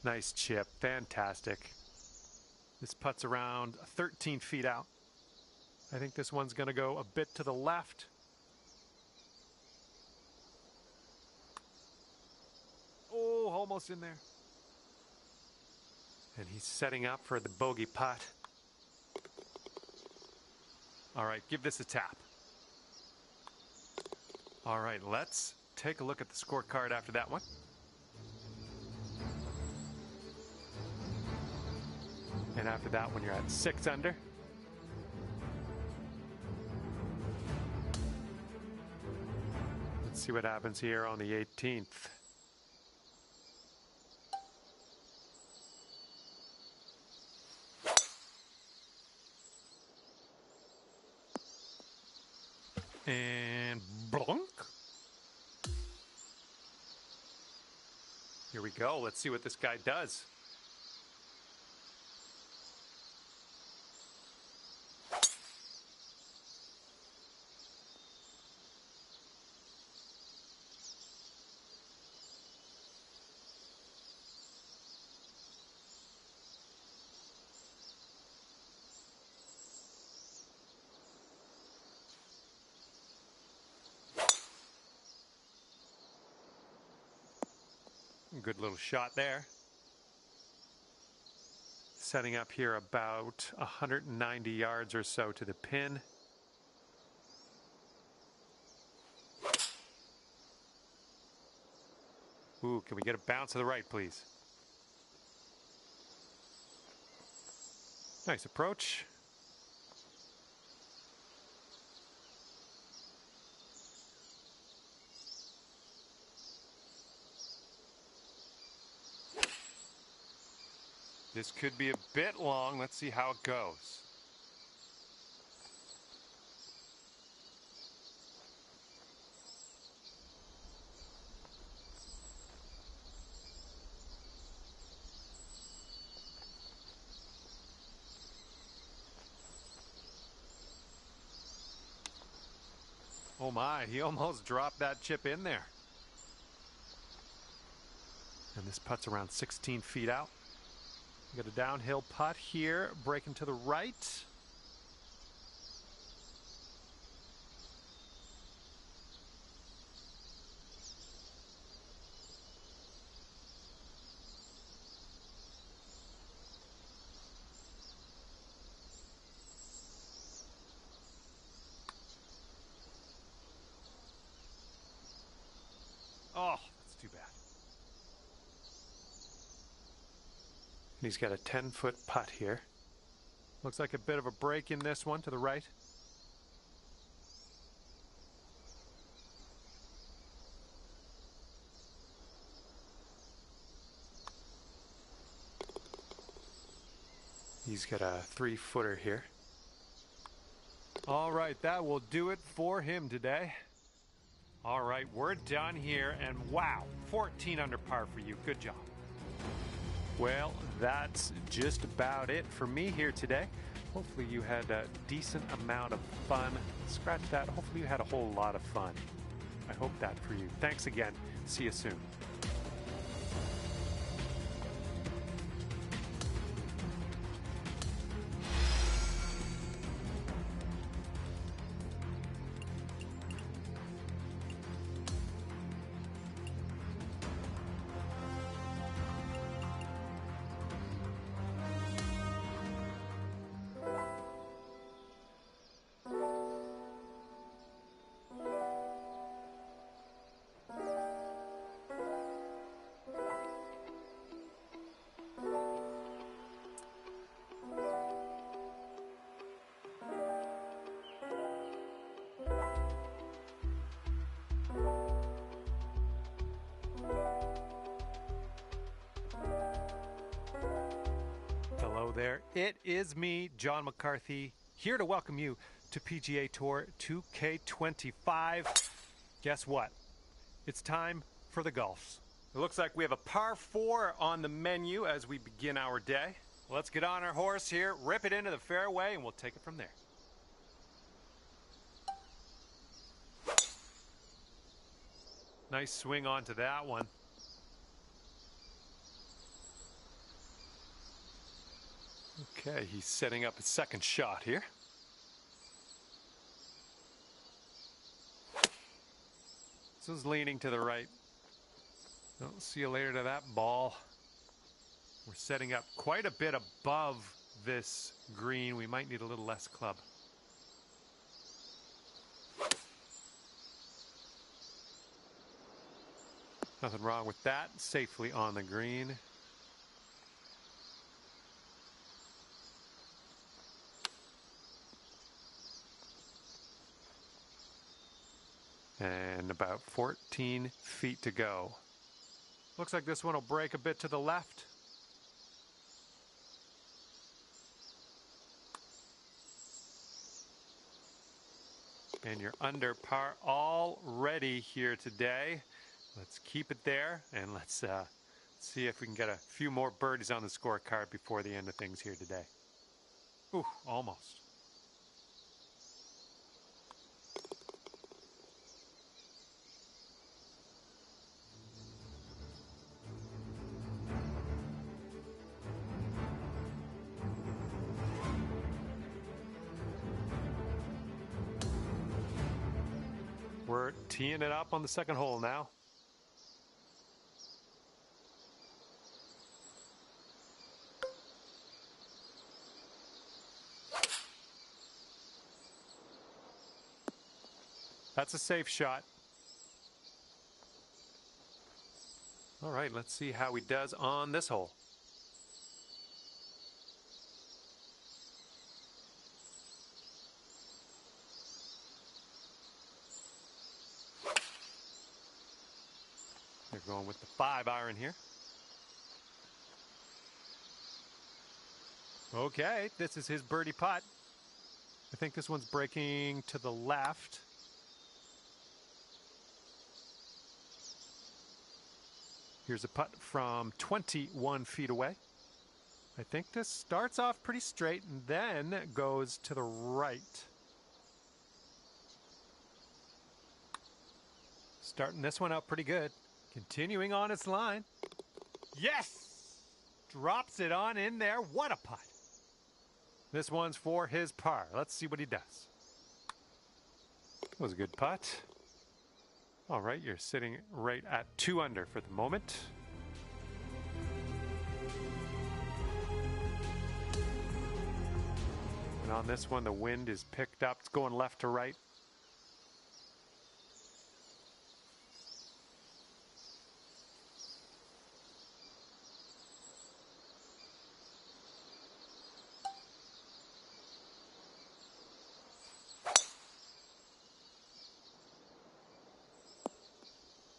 Nice chip, fantastic. This putt's around 13 feet out. I think this one's going to go a bit to the left. Oh, almost in there. And he's setting up for the bogey putt. All right, give this a tap. All right, let's take a look at the scorecard after that one. And after that one, you're at 6 under. Let's see what happens here on the 18th. And blunk. Here we go. Let's see what this guy does. Good little shot there. Setting up here about 190 yards or so to the pin. Ooh, can we get a bounce to the right, please? Nice approach. This could be a bit long. Let's see how it goes. Oh my, he almost dropped that chip in there. And this putt's around 16 feet out. We got a downhill putt here, breaking to the right. Oh, that's too bad. He's got a 10-foot putt here. Looks like a bit of a break in this one to the right. He's got a 3-footer here. All right, that will do it for him today. All right, we're done here, and wow, 14 under par for you. Good job. Well, that's just about it for me here today. Hopefully you had a decent amount of fun. Scratch that. Hopefully you had a whole lot of fun. I hope that for you. Thanks again. See you soon. Hello there, it is me, John McCarthy, here to welcome you to PGA Tour 2K25. Guess what? It's time for the golfs. It looks like we have a par 4 on the menu as we begin our day. Let's get on our horse here, rip it into the fairway, and we'll take it from there. Nice swing onto that one. Okay, he's setting up his second shot here. This is leaning to the right. I'll see you later to that ball. We're setting up quite a bit above this green. We might need a little less club. Nothing wrong with that. Safely on the green. And about 14 feet to go. Looks like this one will break a bit to the left. And you're under par already here today. Let's keep it there, and let's see if we can get a few more birdies on the scorecard before the end of things here today. Ooh, almost. We're teeing it up on the second hole now. That's a safe shot. All right, let's see how he does on this hole. They're going with the 5-iron here. Okay, this is his birdie putt. I think this one's breaking to the left. Here's a putt from 21 feet away. I think this starts off pretty straight and then goes to the right. Starting this one out pretty good. Continuing on its line. Yes! Drops it on in there. What a putt. This one's for his par. Let's see what he does. That was a good putt. All right, you're sitting right at 2 under for the moment. And on this one, the wind is picked up. It's going left to right.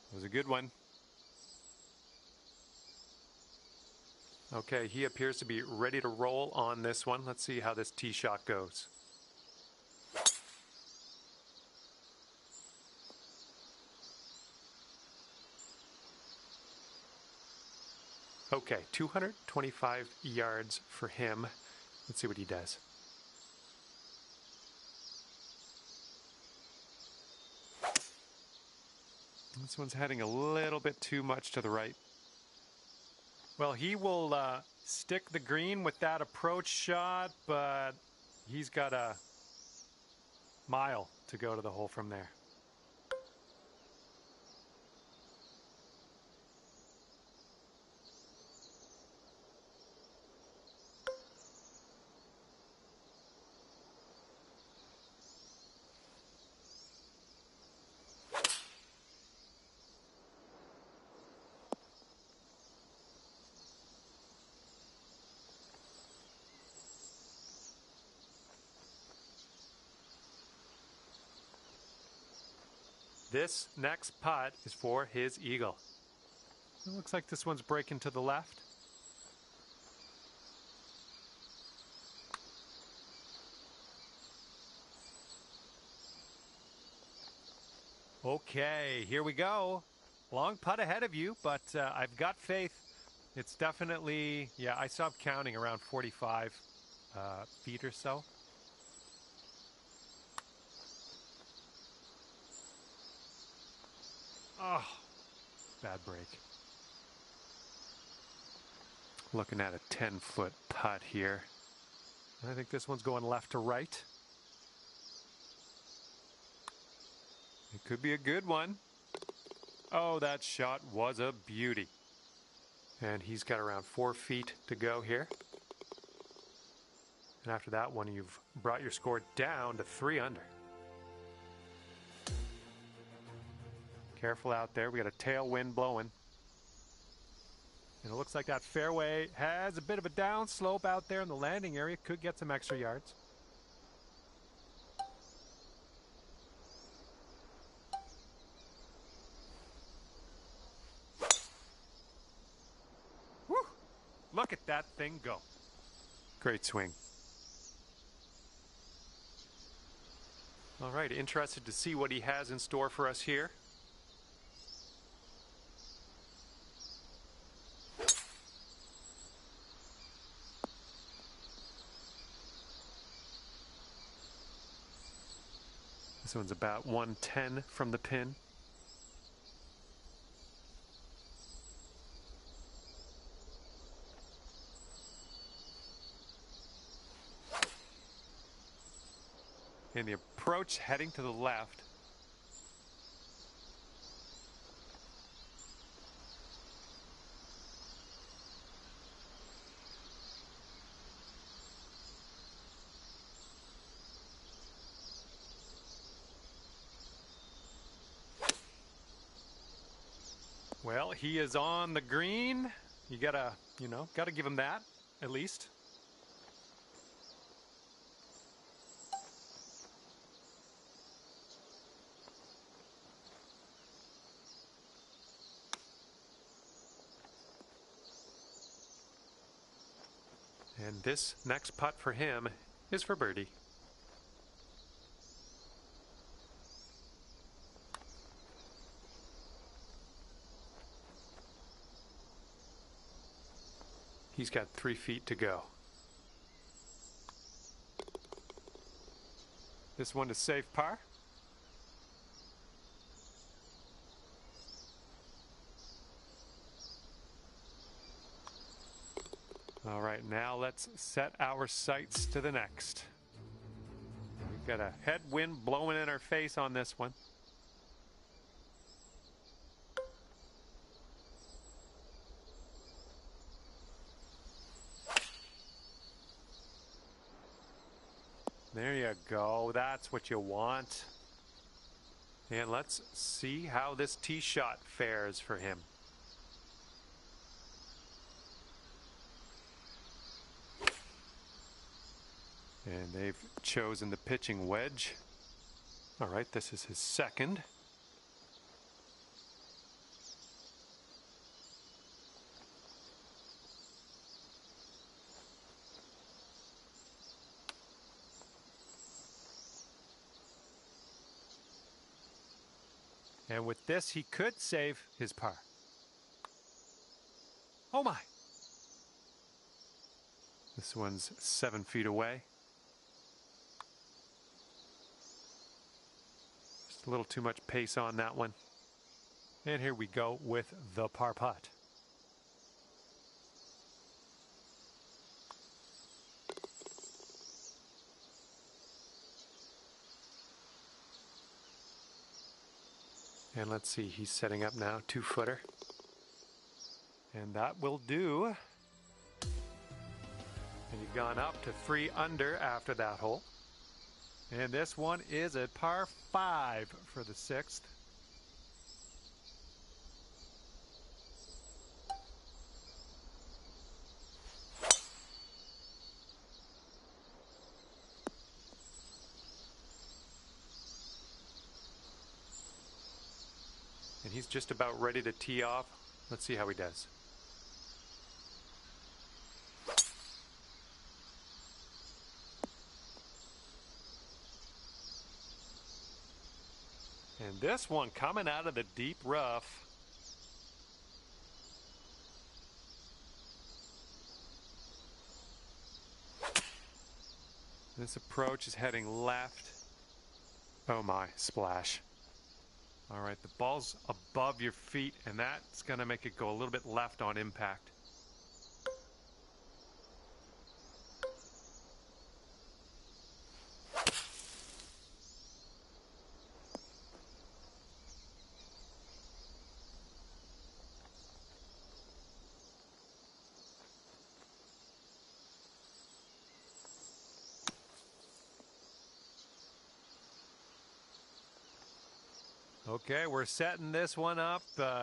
It was a good one. Okay, he appears to be ready to roll on this one. Let's see how this tee shot goes. Okay, 225 yards for him. Let's see what he does. This one's heading a little bit too much to the right. Well, he will stick the green with that approach shot, but he's got a mile to go to the hole from there. This next putt is for his eagle. It looks like this one's breaking to the left. Okay, here we go. Long putt ahead of you, but I've got faith. It's definitely, yeah, I stopped counting around 45 feet or so. Oh, bad break. Looking at a 10-foot putt here. I think this one's going left to right. It could be a good one. Oh, that shot was a beauty. And he's got around 4 feet to go here. And after that one, you've brought your score down to 3 under. Careful out there. We got a tailwind blowing. And it looks like that fairway has a bit of a downslope out there in the landing area. Could get some extra yards. Woo! Look at that thing go. Great swing. All right, interested to see what he has in store for us here. This one's about 110 from the pin. And the approach heading to the left. Well, he is on the green. You gotta give him that, at least. And this next putt for him is for birdie. He's got 3 feet to go. This one to save par. All right, now let's set our sights to the next. We've got a headwind blowing in our face on this one. There you go. That's what you want. And let's see how this tee shot fares for him. And they've chosen the pitching wedge. All right, this is his second. And with this, he could save his par. Oh my! This one's 7 feet away. Just a little too much pace on that one. And here we go with the par putt. And let's see, he's setting up now, 2-footer. And that will do. And you've gone up to 3 under after that hole. And this one is a par 5 for the 6th. And he's just about ready to tee off. Let's see how he does. And this one coming out of the deep rough. This approach is heading left. Oh my, splash. All right, the ball's above your feet, and that's going to make it go a little bit left on impact. Okay, we're setting this one up.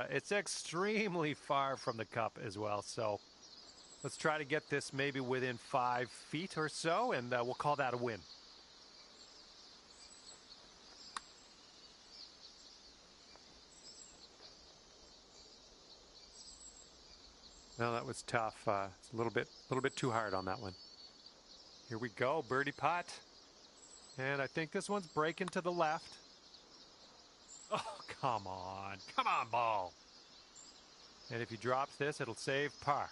It's extremely far from the cup as well, so let's try to get this maybe within 5 feet or so, and we'll call that a win. No, that was tough. It's a little bit too hard on that one. Here we go, birdie putt. And I think this one's breaking to the left. Oh, come on. Come on, ball. And if he drops this, it'll save par.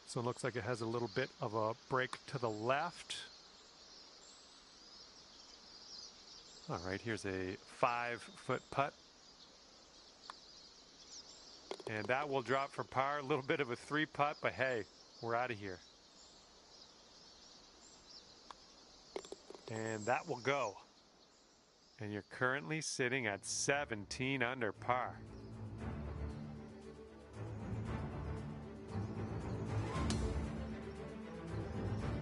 So it looks like it has a little bit of a break to the left. All right, here's a 5-foot putt. And that will drop for par. A little bit of a 3-putt, but hey, we're out of here. And that will go. And you're currently sitting at 17 under par.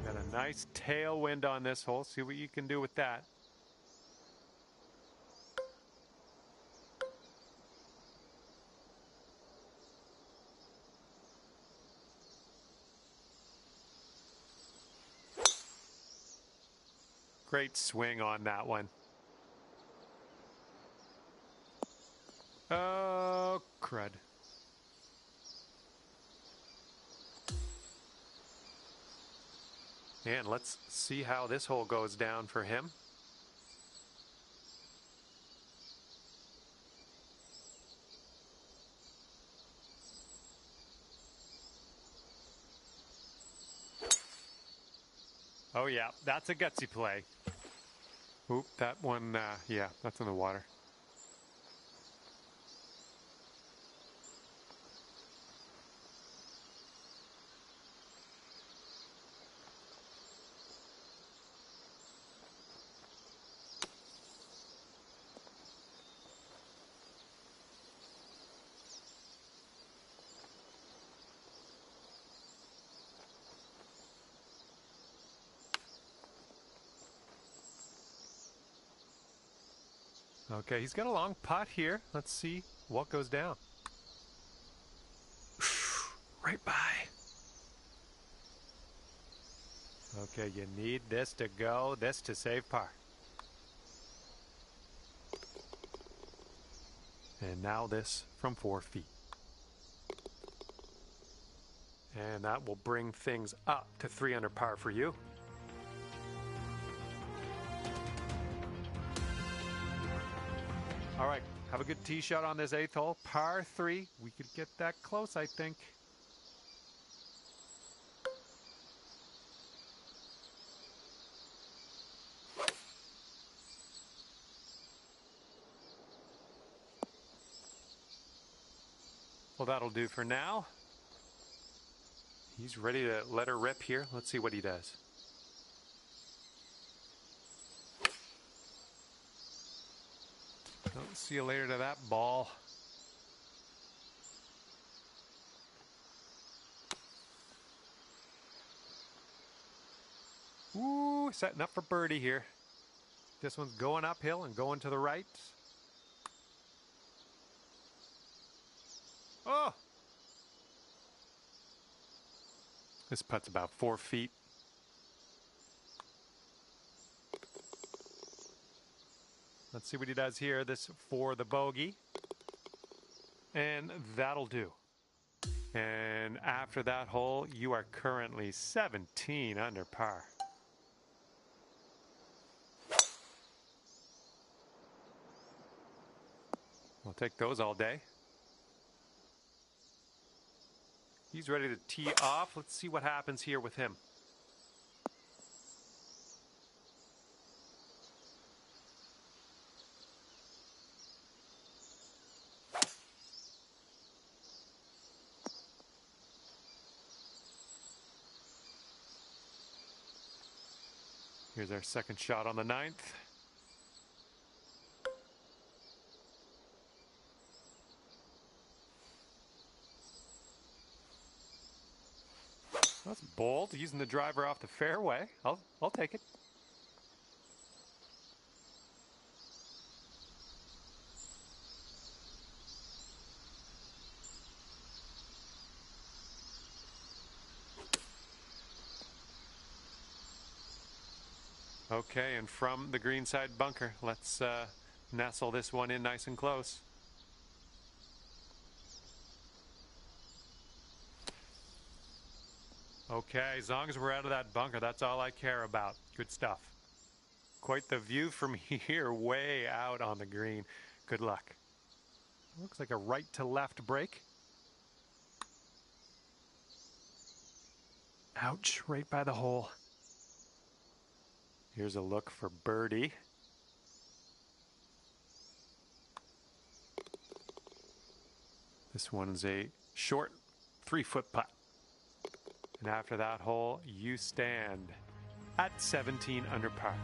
Got a nice tailwind on this hole. See what you can do with that. Great swing on that one. Oh, crud. And let's see how this hole goes down for him. Oh yeah, that's a gutsy play. Oop, that one, yeah, that's in the water. Okay, he's got a long putt here. Let's see what goes down. Right by. Okay, you need this to go, this to save par. And now this from 4 feet. And that will bring things up to 3 under par for you. All right, have a good tee shot on this 8th hole. Par 3. We could get that close, I think. Well, that'll do for now. He's ready to let her rip here. Let's see what he does. Don't see you later to that ball. Ooh, setting up for birdie here. This one's going uphill and going to the right. Oh! This putt's about 4 feet. Let's see what he does here. This for the bogey. And that'll do. And after that hole, you are currently 17 under par. We'll take those all day. He's ready to tee off. Let's see what happens here with him. Here's our second shot on the 9th. That's bold, using the driver off the fairway. I'll take it. Okay, and from the greenside bunker, let's nestle this one in nice and close. Okay, as long as we're out of that bunker, that's all I care about. Good stuff. Quite the view from here, way out on the green. Good luck. Looks like a right to left break. Ouch, right by the hole. Here's a look for birdie. This one's a short 3-foot putt. And after that hole, you stand at 17 under par.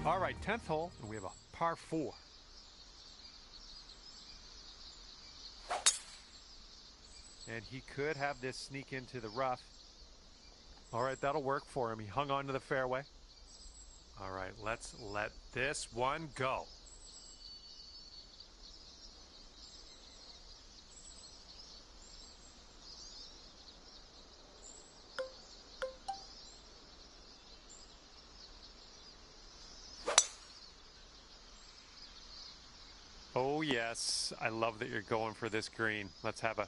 All right, 10th hole, and we have a par 4. And he could have this sneak into the rough. All right, that'll work for him. He hung on to the fairway. All right, let's let this one go. yes, I love that you're going for this green. Let's have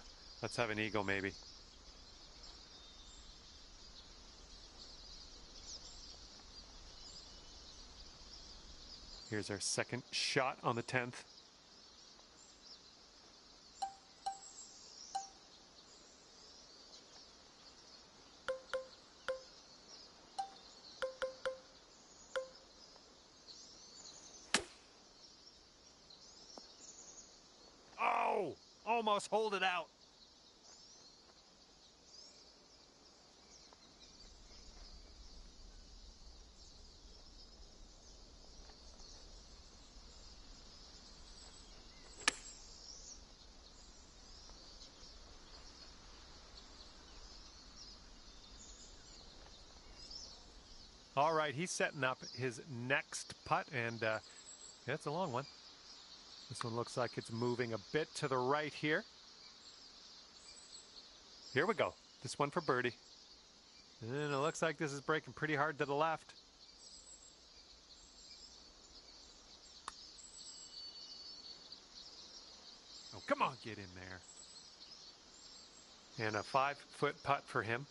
an eagle maybe. Here's our second shot on the 10th. Oh, almost hold it out. All right, he's setting up his next putt, and yeah, it's a long one. This one looks like it's moving a bit to the right here. Here we go. This one for birdie. And it looks like this is breaking pretty hard to the left. Oh, come on, get in there. And a 5-foot putt for him.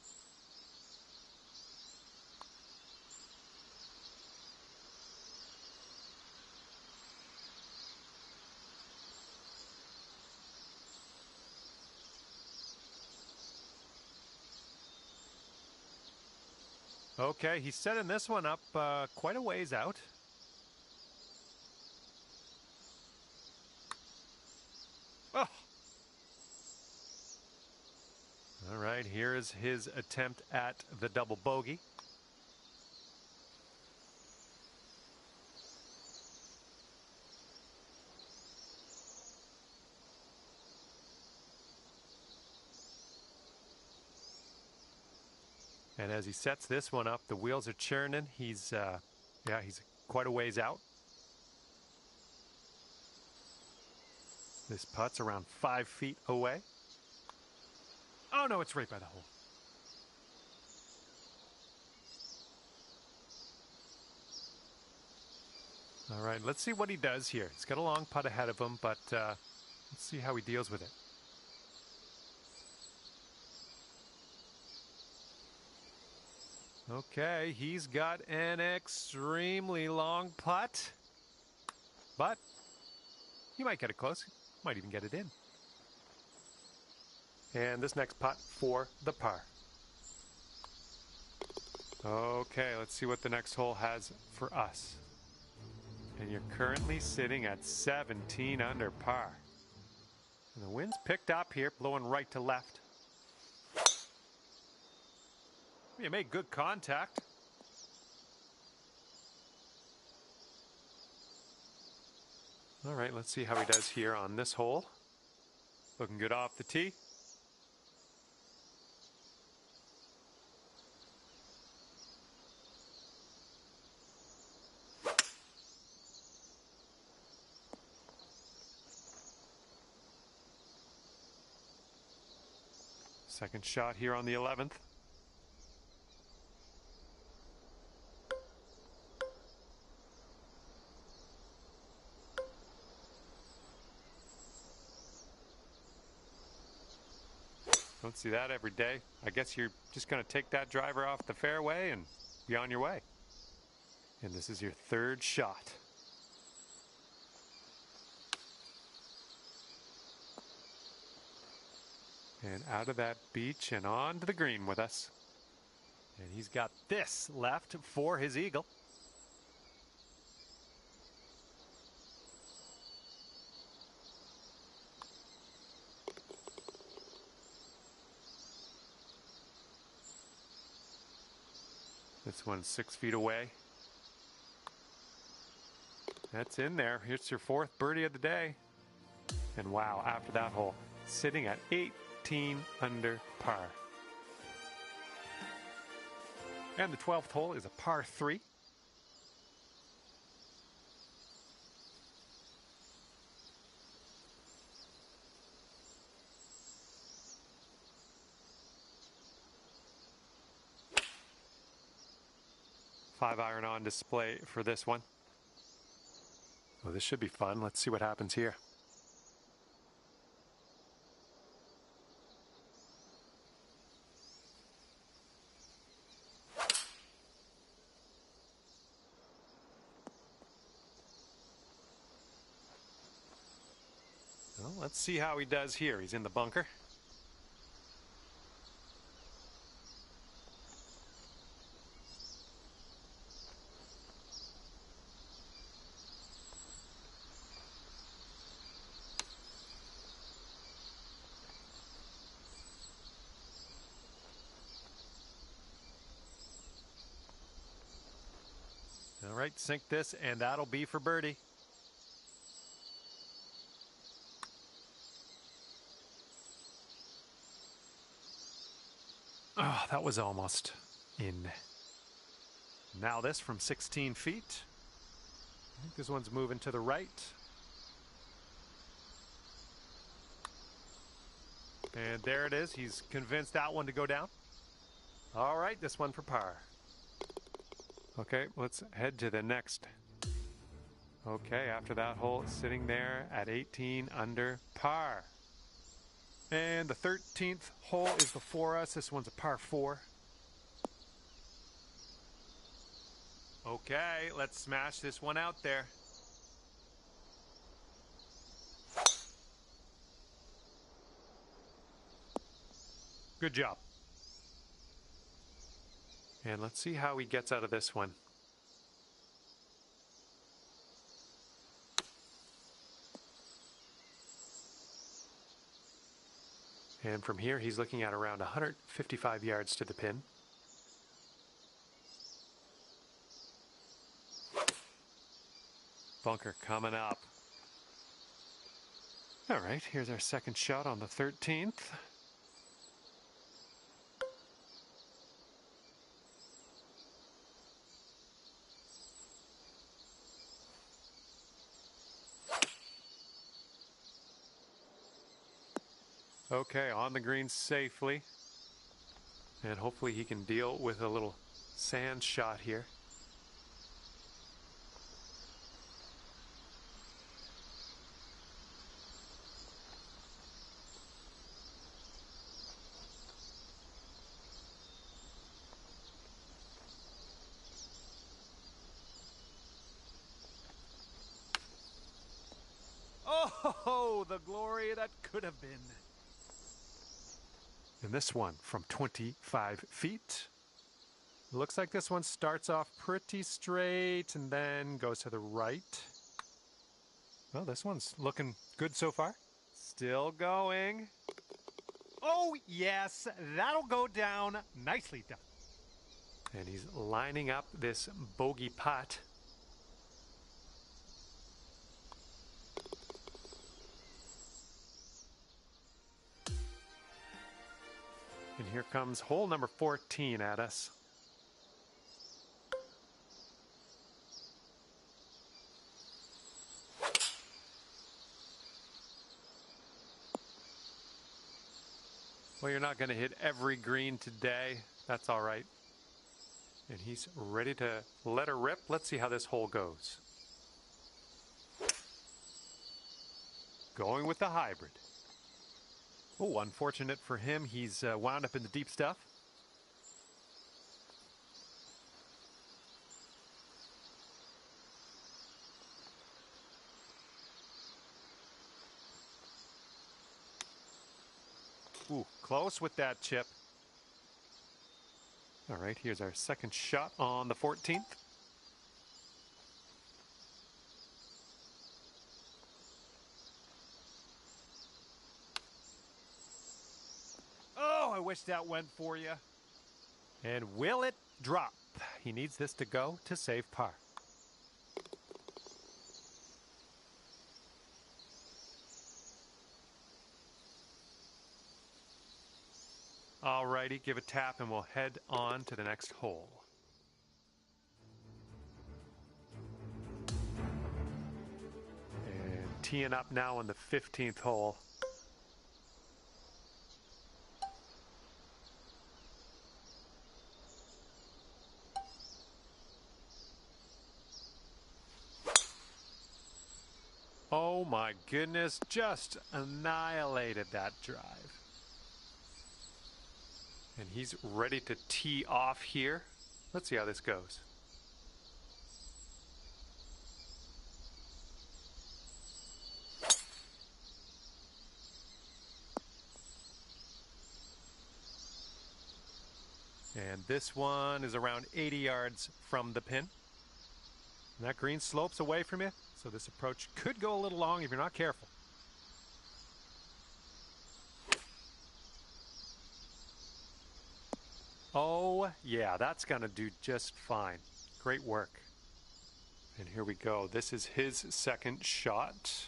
Okay, he's setting this one up quite a ways out. Oh. All right, here is his attempt at the double bogey. And as he sets this one up, the wheels are churning. He's quite a ways out. This putt's around 5 feet away. Oh no, it's right by the hole. All right, let's see what he does here. He's got a long putt ahead of him, but let's see how he deals with it. Okay, he's got an extremely long putt, but he might get it close. Might even get it in. And this next putt for the par. Okay, let's see what the next hole has for us. And you're currently sitting at 17 under par. And the wind's picked up here, blowing right to left. You made good contact. All right, let's see how he does here on this hole. Looking good off the tee. Second shot here on the 11th. Don't see that every day. I guess you're just going to take that driver off the fairway and be on your way. And this is your third shot. And out of that beach and on to the green with us. And he's got this left for his eagle. This one's 6 feet away. That's in there. Here's your fourth birdie of the day. And wow, after that hole, sitting at 18 under par. And the 12th hole is a par 3. Five iron on display for this one. Oh, this should be fun. Let's see what happens here. Let's see how he does here. He's in the bunker. All right, sink this, and that'll be for birdie. Oh, that was almost in. Now this from 16 feet. I think this one's moving to the right. And there it is. He's convinced that one to go down. All right, this one for par. Okay, let's head to the next. Okay, after that hole, it's sitting there at 18 under par. And the 13th hole is before us. This one's a par 4. Okay, let's smash this one out there. Good job. And let's see how he gets out of this one. And from here, he's looking at around 155 yards to the pin. Bunker coming up. All right, here's our second shot on the 13th. Okay, on the green safely. And hopefully he can deal with a little sand shot here. Oh, the glory that could have been. And this one from 25 feet. Looks like this one starts off pretty straight and then goes to the right. Well, this one's looking good so far. Still going. Oh, yes, that'll go down. Nicely done. And he's lining up this bogey putt. And here comes hole number 14 at us. Well, you're not going to hit every green today. That's all right. And he's ready to let her rip. Let's see how this hole goes. Going with the hybrid. Oh, unfortunate for him, he's wound up in the deep stuff. Ooh, close with that chip. All right, here's our second shot on the 14th. Oh, I wish that went for you. And will it drop? He needs this to go to save par. All righty, give a tap and we'll head on to the next hole. And teeing up now on the 15th hole. Oh my goodness, just annihilated that drive. And he's ready to tee off here. Let's see how this goes. And this one is around 80 yards from the pin. And that green slopes away from you, so this approach could go a little long if you're not careful. Oh, yeah, that's going to do just fine. Great work. And here we go. This is his second shot.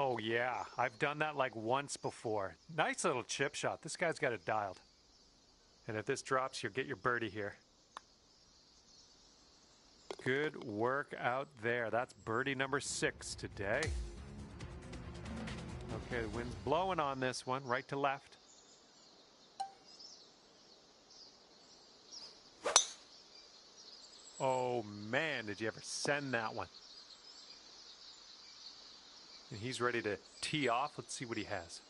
Oh, yeah. I've done that like once before. Nice little chip shot. This guy's got it dialed. And if this drops, you'll get your birdie here. Good work out there. That's birdie number 6 today. Okay, the wind's blowing on this one, right to left. Oh, man, did you ever send that one? And he's ready to tee off. Let's see what he has.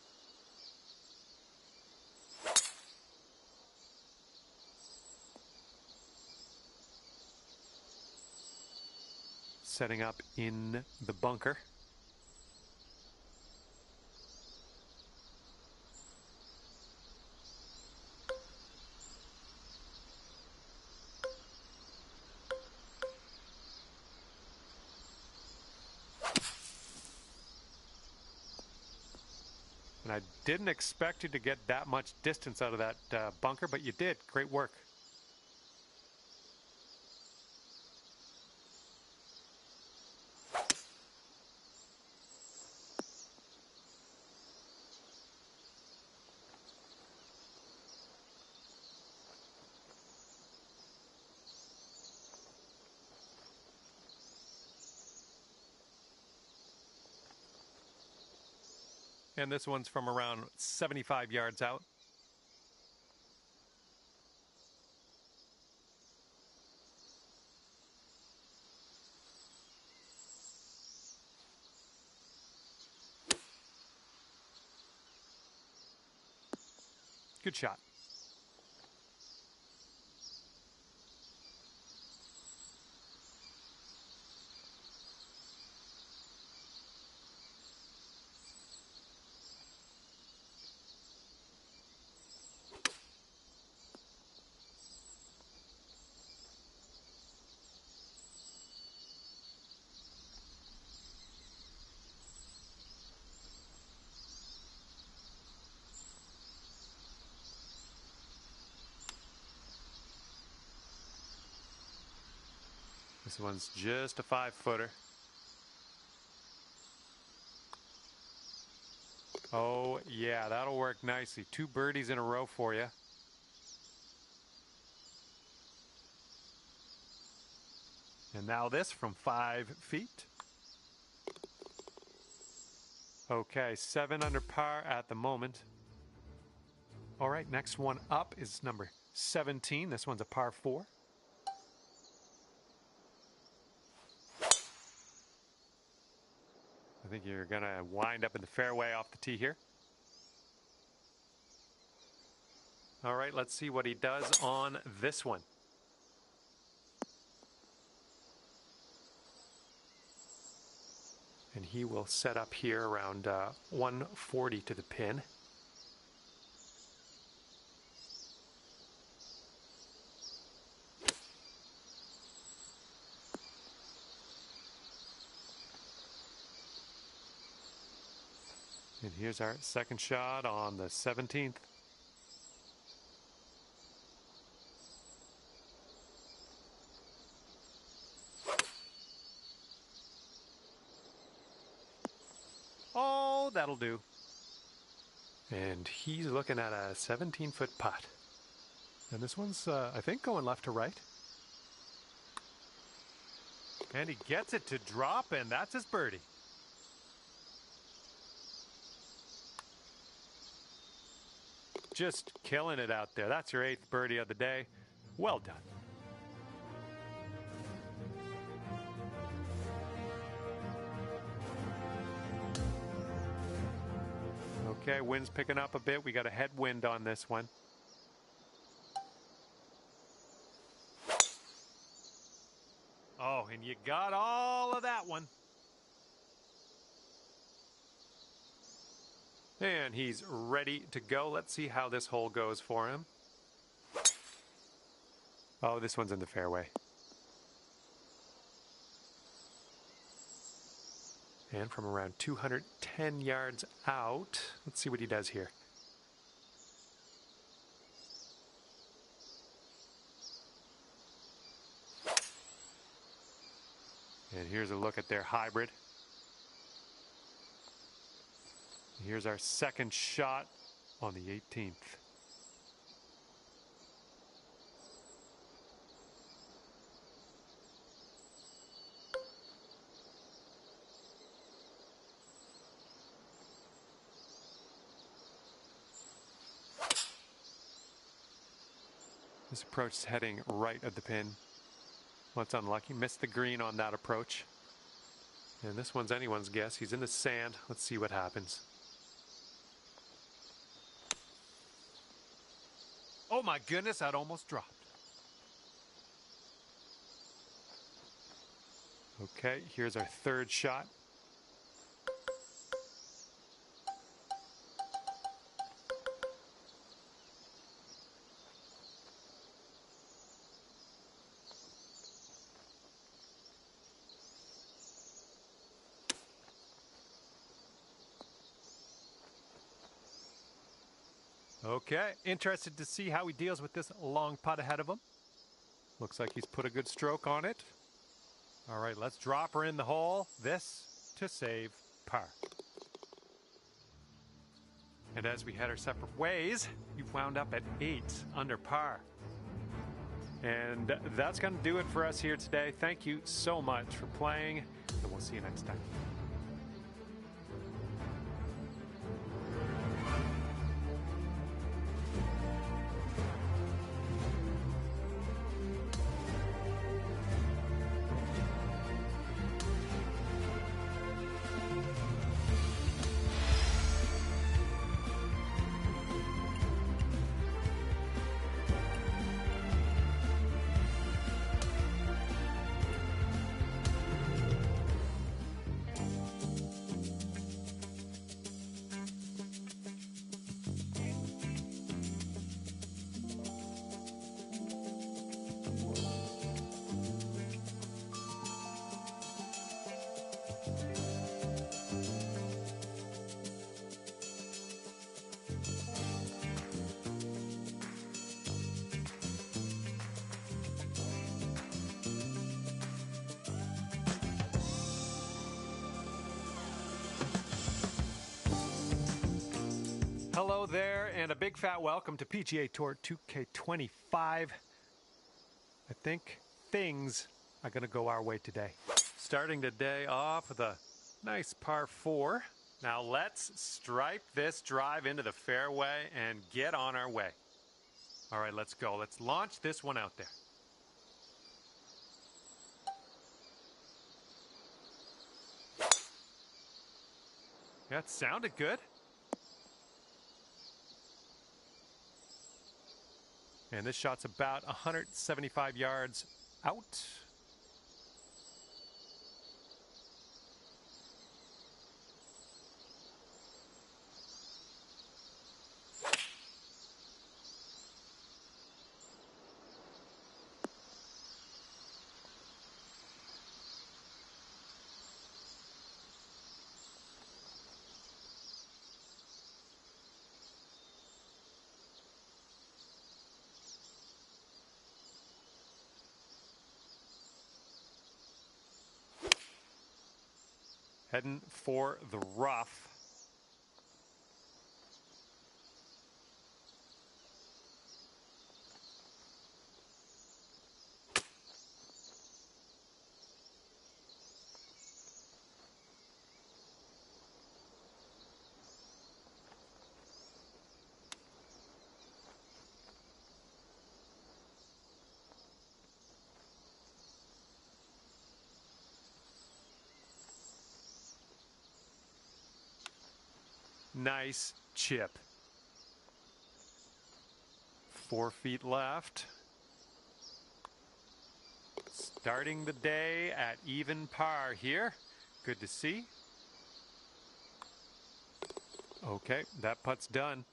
Setting up in the bunker. And I didn't expect you to get that much distance out of that bunker, but you did. Great work. And this one's from around 75 yards out. Good shot. This one's just a 5-footer. Oh, yeah, that'll work nicely. 2 birdies in a row for you. And now this from 5 feet. Okay, 7 under par at the moment. All right, next one up is number 17. This one's a par 4. I think you're going to wind up in the fairway off the tee here. All right, let's see what he does on this one. And he will set up here around 140 to the pin. And here's our second shot on the 17th. Oh, that'll do. And he's looking at a 17-foot putt. And this one's, I think, going left to right. And he gets it to drop, and that's his birdie. Just killing it out there. That's your 8th birdie of the day. Well done. Okay, wind's picking up a bit. We got a headwind on this one. Oh, and you got all of that one. And he's ready to go. Let's see how this hole goes for him. Oh, this one's in the fairway. And from around 210 yards out, let's see what he does here. And here's a look at their hybrid. Here's our second shot on the 18th. This approach is heading right at the pin. Well, it's unlucky. Missed the green on that approach. And this one's anyone's guess. He's in the sand. Let's see what happens. Oh my goodness, that almost dropped. Okay, here's our third shot. Okay, interested to see how he deals with this long putt ahead of him. Looks like he's put a good stroke on it. All right, let's drop her in the hole. This to save par. And as we head our separate ways, we've wound up at 8 under par. And that's going to do it for us here today. Thank you so much for playing, and we'll see you next time. Hello there, and a big fat welcome to PGA Tour 2K25. I think things are going to go our way today. Starting the day off with a nice par 4. Now let's stripe this drive into the fairway and get on our way. All right, let's go. Let's launch this one out there. Yeah, it sounded good. And this shot's about 175 yards out. Heading for the rough. nice chip. 4 feet left. Starting the day at even par here. Good to see. Okay, that putt's done.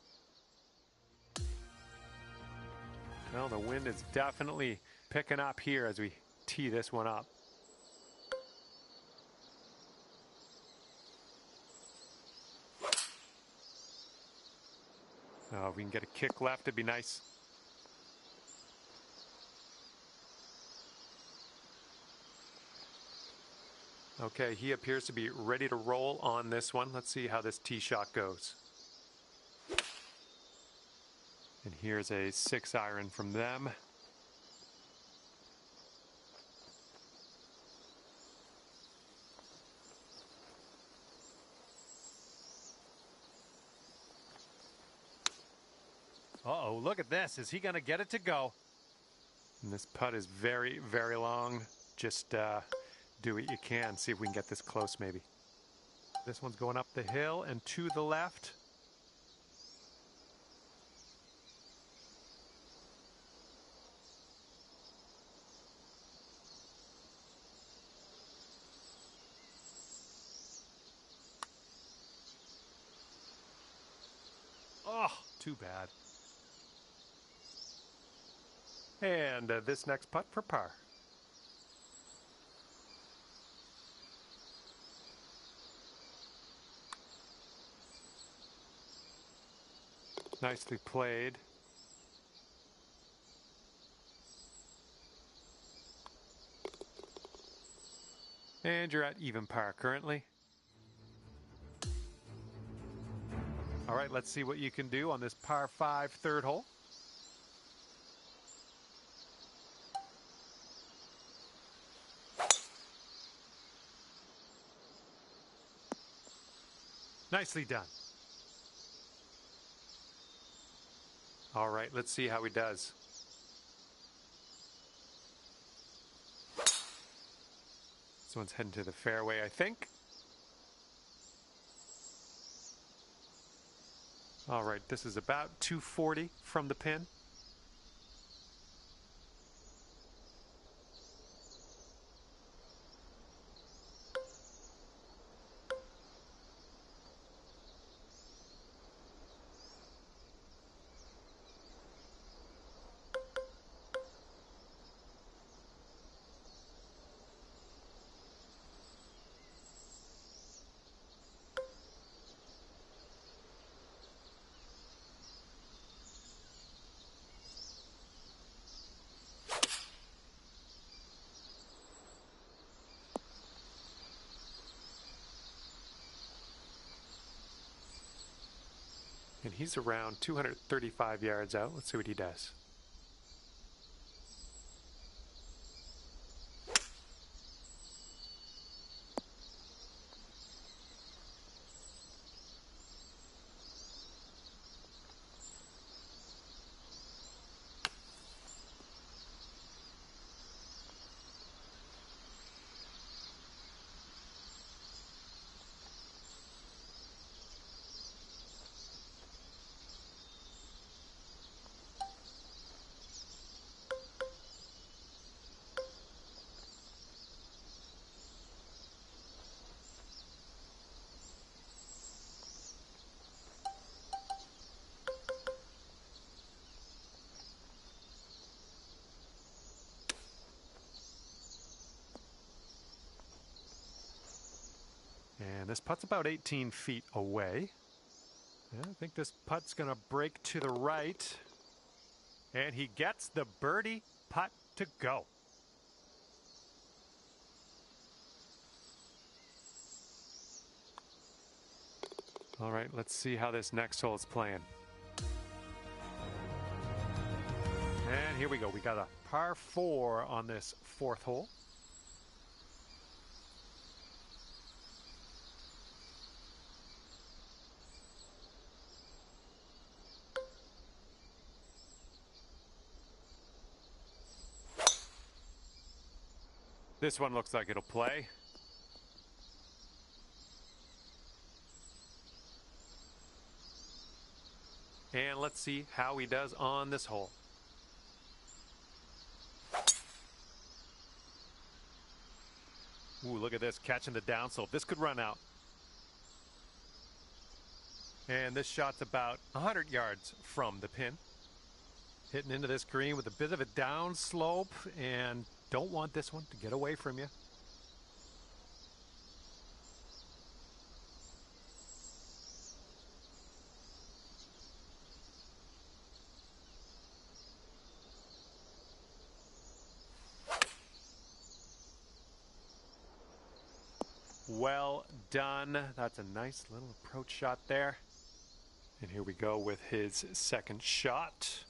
Well, the wind is definitely picking up here as we tee this one up. Oh, if we can get a kick left, it'd be nice. Okay, he appears to be ready to roll on this one. Let's see how this tee shot goes. And here's a 6-iron from them. Uh-oh, look at this. Is he going to get it to go? And this putt is very, very long. Just do what you can. See if we can get this close maybe. This one's going up the hill and to the left. Oh, too bad. And this next putt for par. Nicely played. And you're at even par currently. All right, let's see what you can do on this par 5 third hole. Nicely done. All right, let's see how he does. This one's heading to the fairway, I think. All right, this is about 240 from the pin. And he's around 235 yards out. Let's see what he does. And this putt's about 18 feet away. I think this putt's going to break to the right. And he gets the birdie putt to go. All right, let's see how this next hole is playing. And here we go. We got a par 4 on this 4th hole. This one looks like it'll play. And let's see how he does on this hole. Ooh, look at this, catching the downslope. This could run out. And this shot's about 100 yards from the pin. Hitting into this green with a bit of a downslope, and don't want this one to get away from you. Well done. That's a nice little approach shot there. And here we go with his second shot.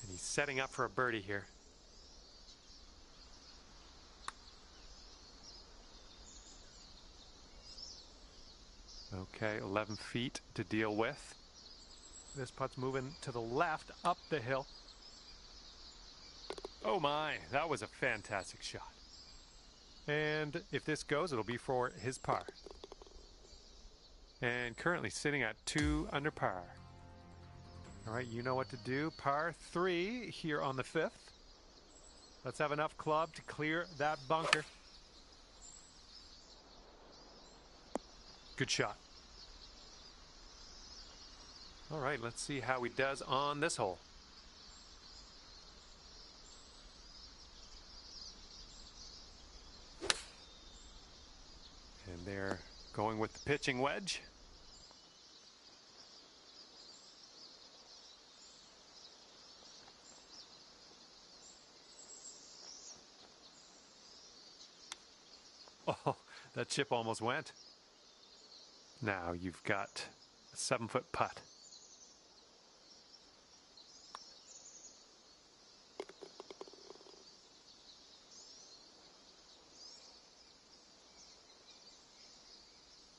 And he's setting up for a birdie here. Okay, 11 feet to deal with. This putt's moving to the left, up the hill. Oh my, that was a fantastic shot. And if this goes, it'll be for his par. And currently sitting at 2 under par. All right, you know what to do. Par 3 here on the 5th. Let's have enough club to clear that bunker. Good shot. All right, let's see how he does on this hole. And they're going with the pitching wedge. Oh, that chip almost went. Now you've got a 7-foot putt.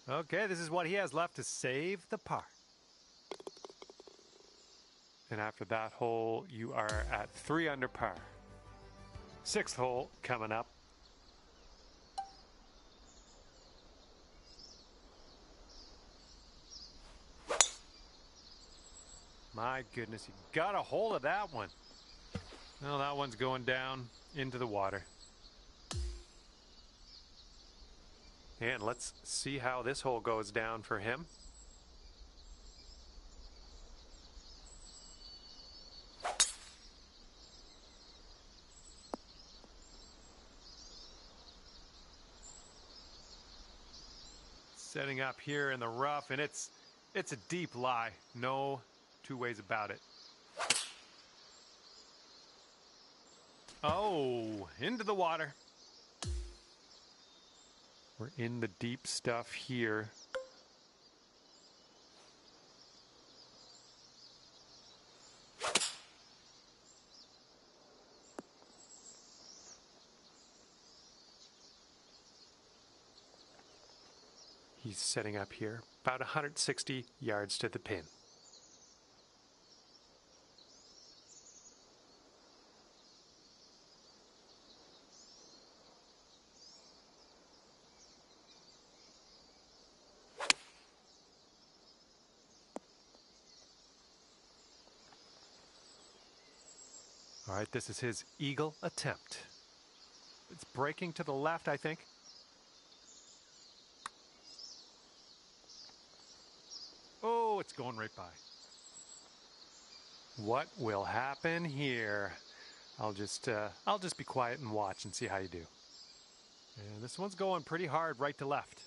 Okay, this is what he has left to save the par. And after that hole, you are at 3 under par. 6th hole coming up. My goodness, you got a hold of that one. Well, that one's going down into the water. And let's see how this hole goes down for him. Setting up here in the rough, and it's a deep lie. No two ways about it. Oh, into the water. We're in the deep stuff here. He's setting up here, about 160 yards to the pin. All right, this is his eagle attempt. It's breaking to the left, I think. Oh, it's going right by. What will happen here? I'll just be quiet and watch and see how you do. And this one's going pretty hard right to left.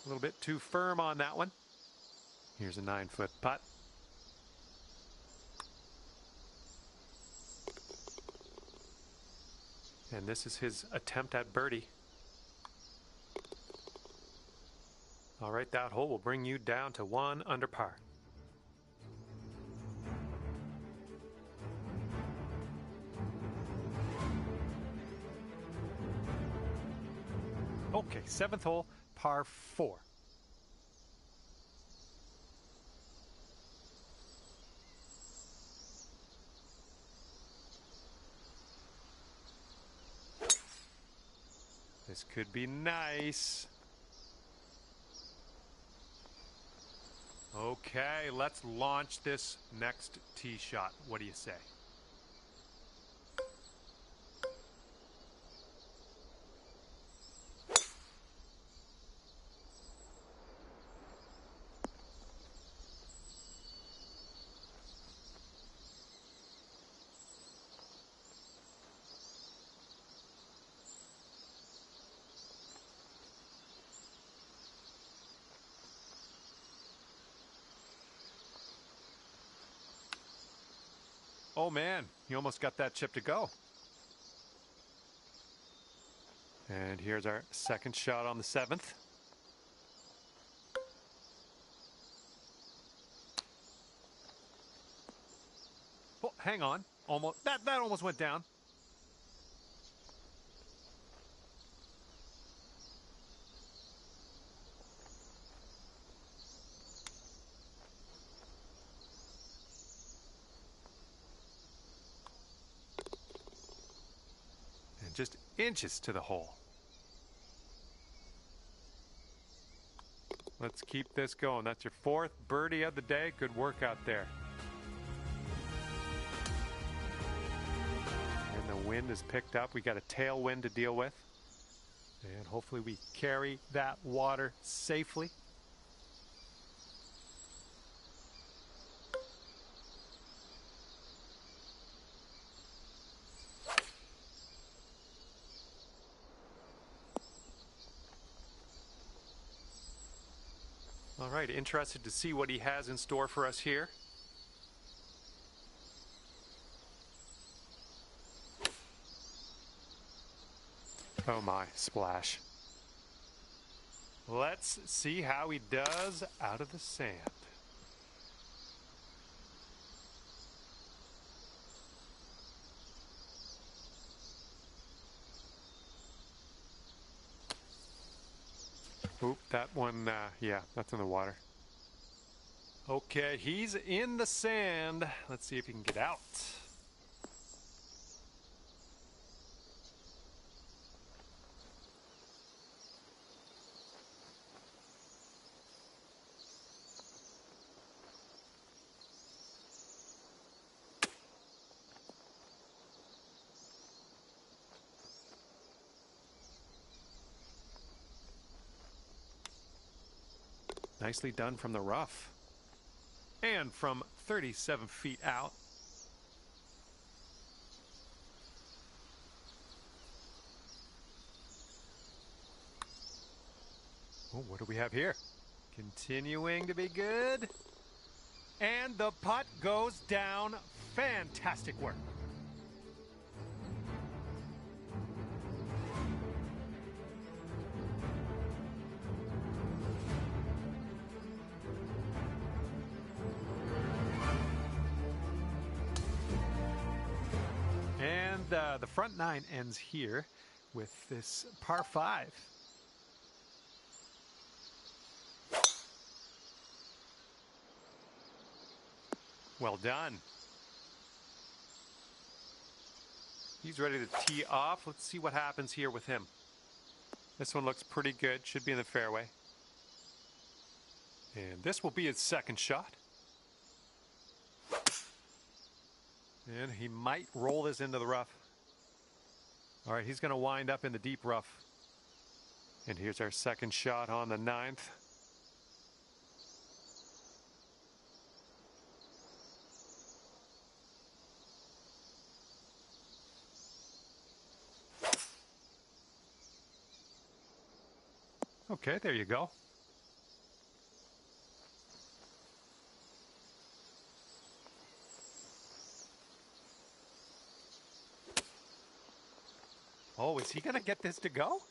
A little bit too firm on that one. Here's a 9-foot putt. And this is his attempt at birdie. All right, that hole will bring you down to 1 under par. Okay, 7th hole, par 4. This could be nice. Okay, let's launch this next tee shot. What do you say? Oh man, you almost got that chip to go. And here's our second shot on the 7th. Oh, hang on. Almost that almost went down. And just inches to the hole. Let's keep this going. That's your 4th birdie of the day. Good work out there. And the wind is picked up. We got a tailwind to deal with. And hopefully we carry that water safely. All right, interested to see what he has in store for us here. Oh my, splash. Let's see how he does out of the sand. Oop, that one, yeah, that's in the water. Okay, he's in the sand. Let's see if he can get out. Nicely done from the rough. And from 37 feet out. Oh, what do we have here? Continuing to be good. And the putt goes down. Fantastic work. The front 9 ends here with this par 5. Well done. He's ready to tee off. Let's see what happens here with him. This one looks pretty good. Should be in the fairway. And this will be his second shot. And he might roll this into the rough. All right, he's going to wind up in the deep rough. And here's our second shot on the 9th. Okay, there you go. Oh, is he going to get this to go?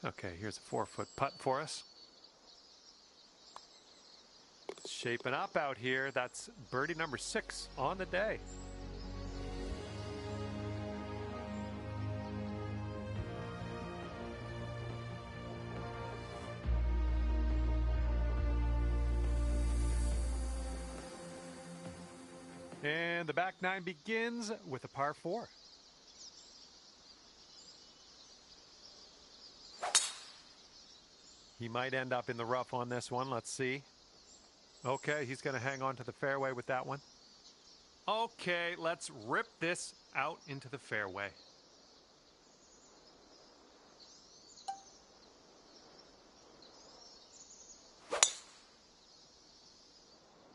Okay, here's a 4-foot putt for us. Shaping up out here. That's birdie number 6 on the day. And the back 9 begins with a par 4. He might end up in the rough on this one. Let's see. Okay, he's going to hang on to the fairway with that one. Okay, let's rip this out into the fairway.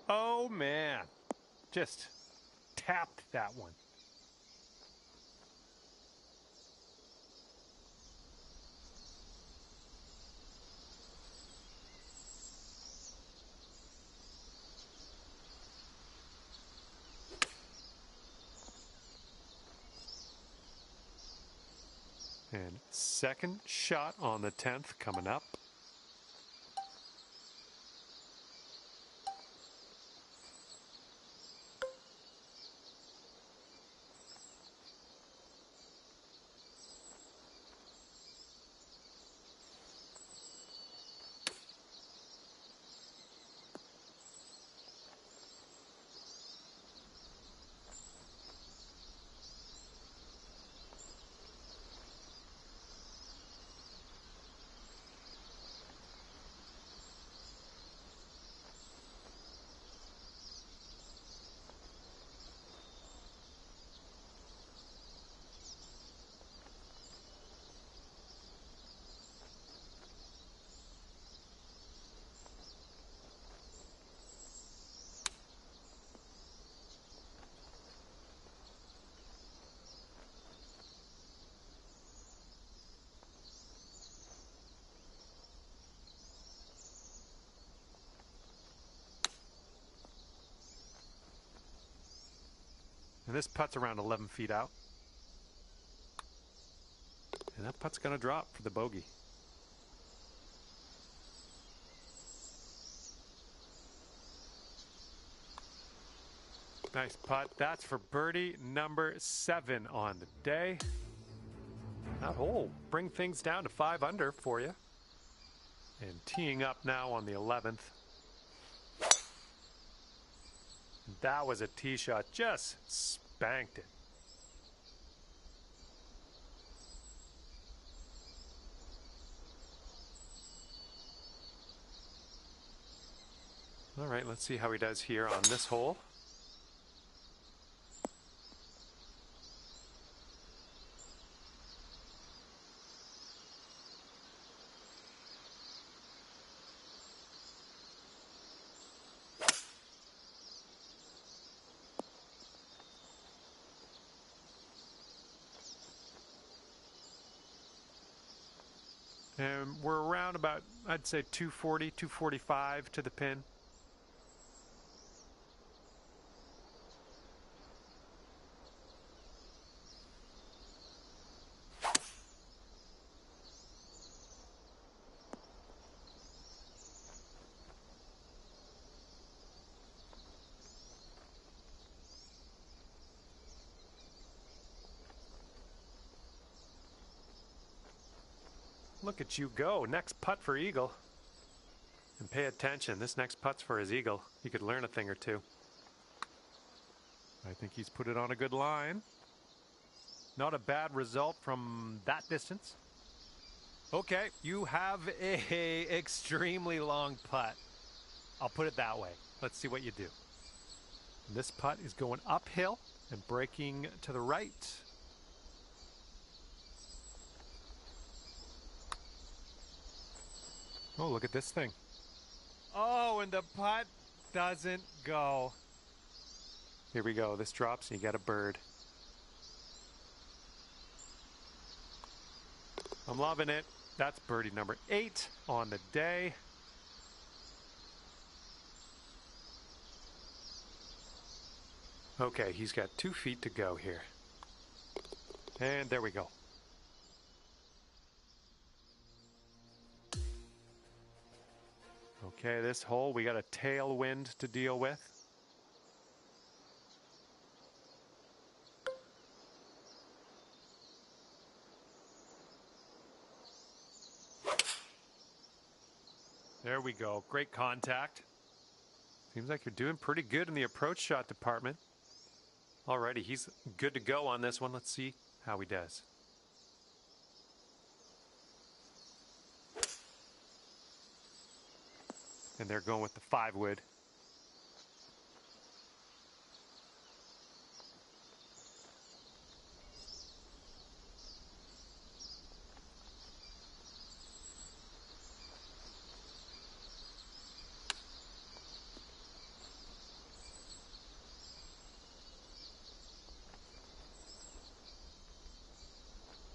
Oh, man. Just tapped that one. And second shot on the 10th coming up. And this putt's around 11 feet out. And that putt's going to drop for the bogey. Nice putt. That's for birdie number 7 on the day. That hole bring things down to 5 under for you. And teeing up now on the 11th. That was a tee shot. Just spanked it. All right, let's see how he does here on this hole. And we're around about, I'd say 240, 245 to the pin. Look at you go. Next putt for eagle. And pay attention. This next putt's for his eagle. He could learn a thing or two. I think he's put it on a good line. Not a bad result from that distance. Okay, you have a extremely long putt. I'll put it that way. Let's see what you do. This putt is going uphill and breaking to the right. Oh, look at this thing. Oh, and the putt doesn't go. Here we go. This drops and you get a bird. I'm loving it. That's birdie number 8 on the day. Okay, he's got 2 feet to go here. And there we go. Okay, this hole, we got a tailwind to deal with. There we go. Great contact. Seems like you're doing pretty good in the approach shot department. Alrighty, he's good to go on this one. Let's see how he does. And they're going with the 5-wood.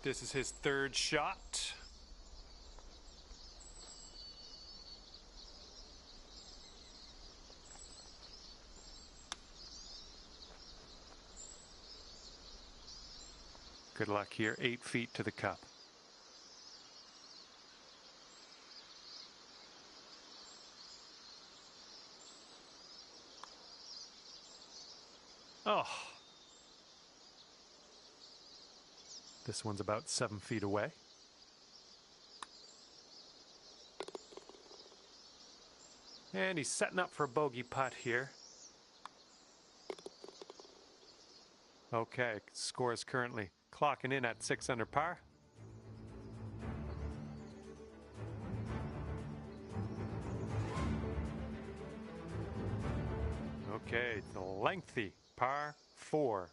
This is his 3rd shot. Good luck here, 8 feet to the cup. Oh. This one's about 7 feet away. And he's setting up for a bogey putt here. Okay, score is currently clocking in at 6 under par. Okay, it's a lengthy par 4.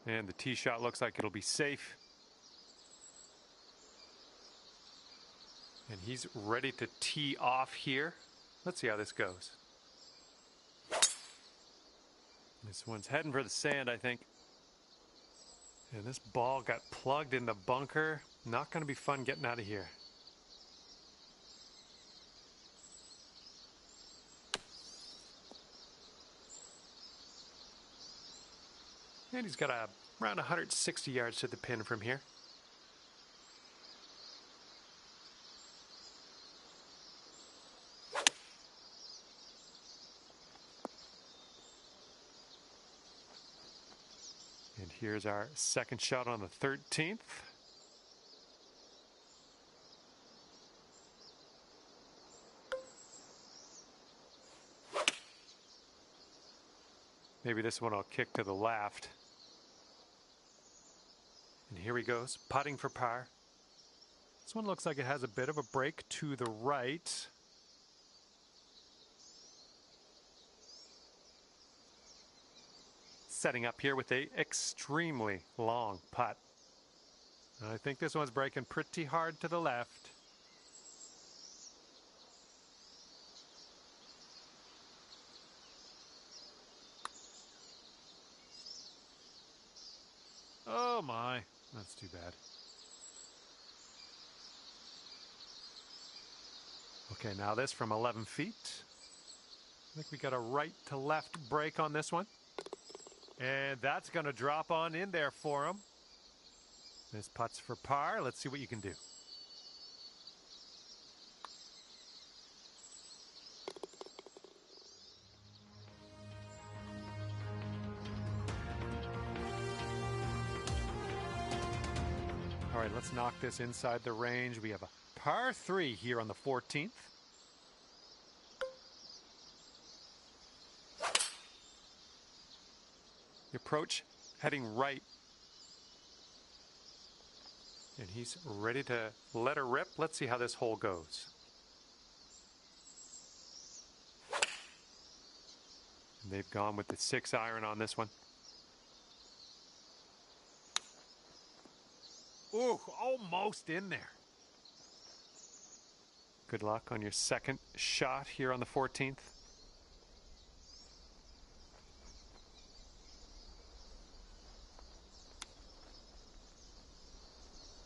And the tee shot looks like it'll be safe. And he's ready to tee off here. Let's see how this goes. This one's heading for the sand, I think. And this ball got plugged in the bunker. Not going to be fun getting out of here. And he's got around 160 yards to the pin from here. And here's our second shot on the 13th. Maybe this one I'll kick to the left. And here he goes, putting for par. This one looks like it has a bit of a break to the right. Setting up here with a extremely long putt. I think this one's breaking pretty hard to the left. Oh my, that's too bad. Okay, now this from 11 feet. I think we got a right to left break on this one. And that's going to drop on in there for him. This putt's for par. Let's see what you can do. All right, let's knock this inside the range. We have a par 3 here on the 14th. The approach heading right. And he's ready to let her rip. Let's see how this hole goes. They've gone with the 6-iron on this one. Ooh, almost in there. Good luck on your second shot here on the 14th.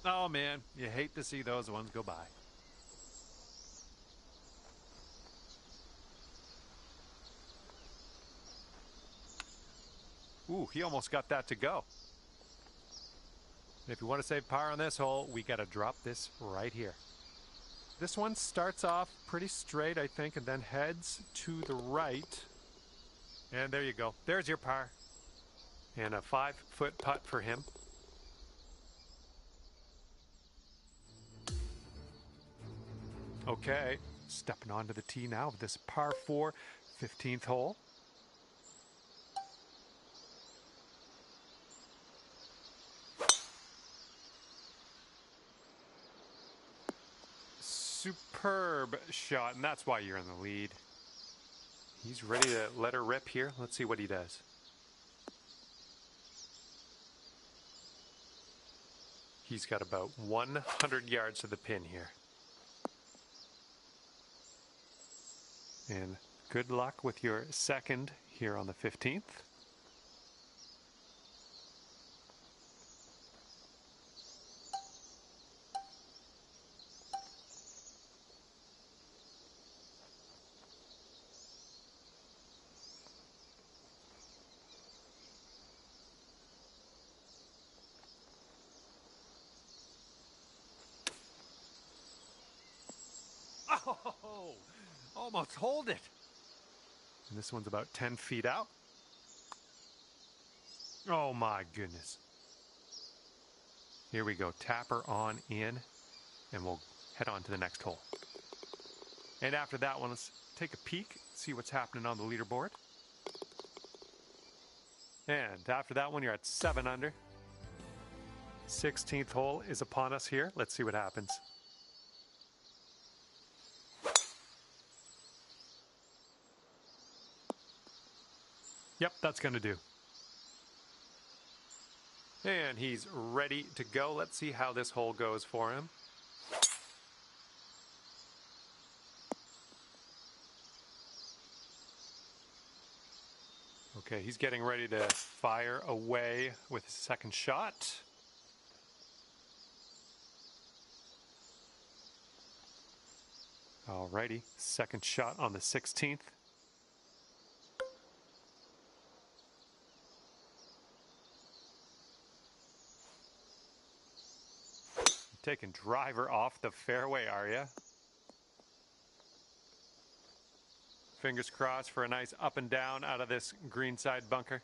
Oh man, you hate to see those ones go by. Ooh, he almost got that to go. If you want to save power on this hole, we got to drop this right here. This one starts off pretty straight, I think, and then heads to the right. And there you go. There's your par. And a 5-foot putt for him. Okay, stepping onto the tee now with this par 4, 15th hole. Superb shot, and that's why you're in the lead. He's ready to let her rip here. Let's see what he does. He's got about 100 yards to the pin here. And good luck with your second here on the 15th. Oh, almost hold it. And this one's about 10 feet out. Oh my goodness. Here we go. Tapper on in, and we'll head on to the next hole. And after that one, let's take a peek, see what's happening on the leaderboard. And after that one, you're at 7 under. 16th hole is upon us here. Let's see what happens. Yep, that's going to do. And he's ready to go. Let's see how this hole goes for him. Okay, he's getting ready to fire away with his second shot. Alrighty, second shot on the 16th. Taking driver off the fairway, are ya? Fingers crossed for a nice up and down out of this greenside bunker.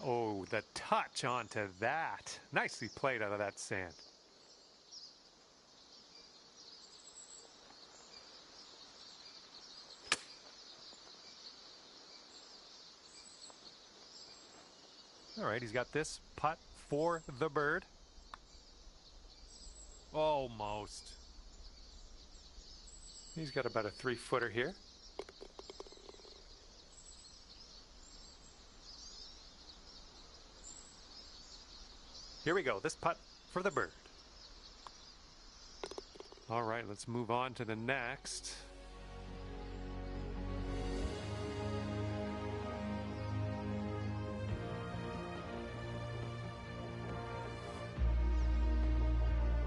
Oh, the touch onto that. Nicely played out of that sand. All right, he's got this putt for the bird. Almost. He's got about a 3-footer here. Here we go, this putt for the bird. All right, let's move on to the next.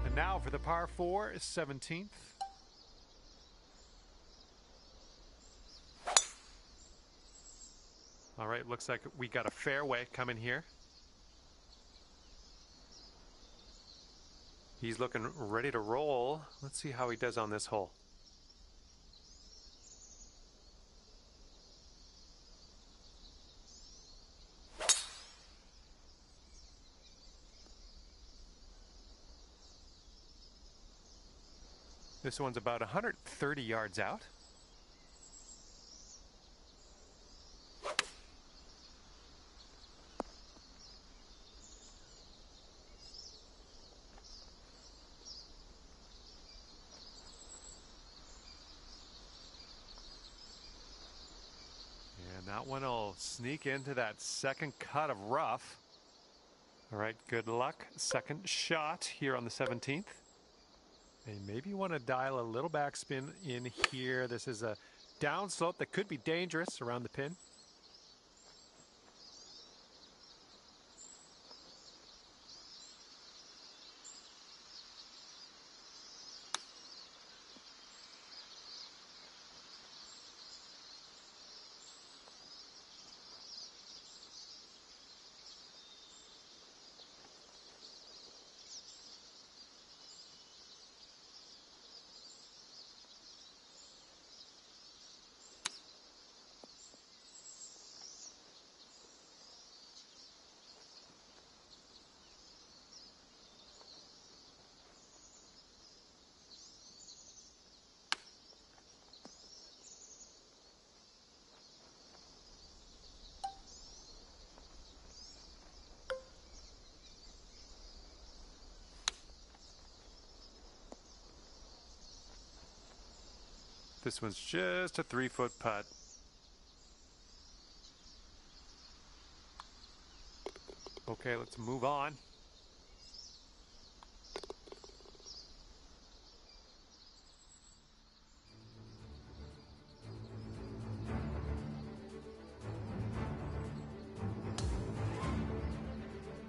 And now for the par 4, 17th. All right, looks like we got a fairway coming here. He's looking ready to roll. Let's see how he does on this hole. This one's about 130 yards out. And that one will sneak into that second cut of rough. All right, good luck. Second shot here on the 17th. And maybe you want to dial a little backspin in here. This is a downslope that could be dangerous around the pin. This one's just a 3-foot putt. Okay, let's move on.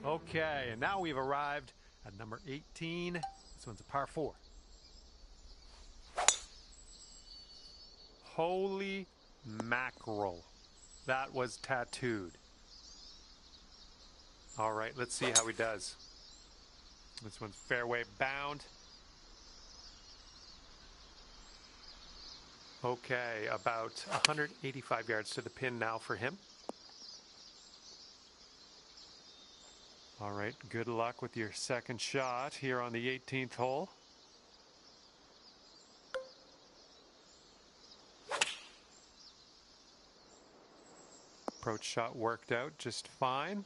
Okay, and now we've arrived at number 18. This one's a par 4. Holy mackerel. That was tattooed. All right, let's see how he does. This one's fairway bound. Okay, about 185 yards to the pin now for him. All right, good luck with your second shot here on the 18th hole. Approach shot worked out just fine.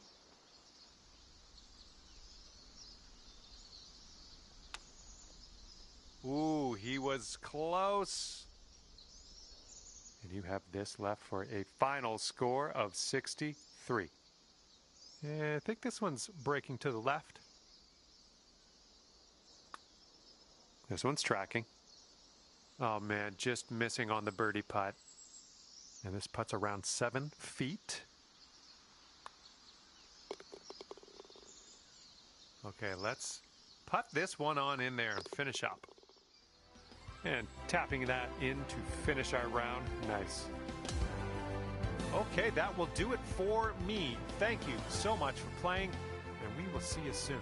Ooh, he was close. And you have this left for a final score of 63. Yeah, I think this one's breaking to the left. This one's tracking. Oh man, just missing on the birdie putt. And this putt's around 7 feet. Okay, let's putt this one on in there and finish up. And tapping that in to finish our round. Nice. Okay, that will do it for me. Thank you so much for playing, and we will see you soon.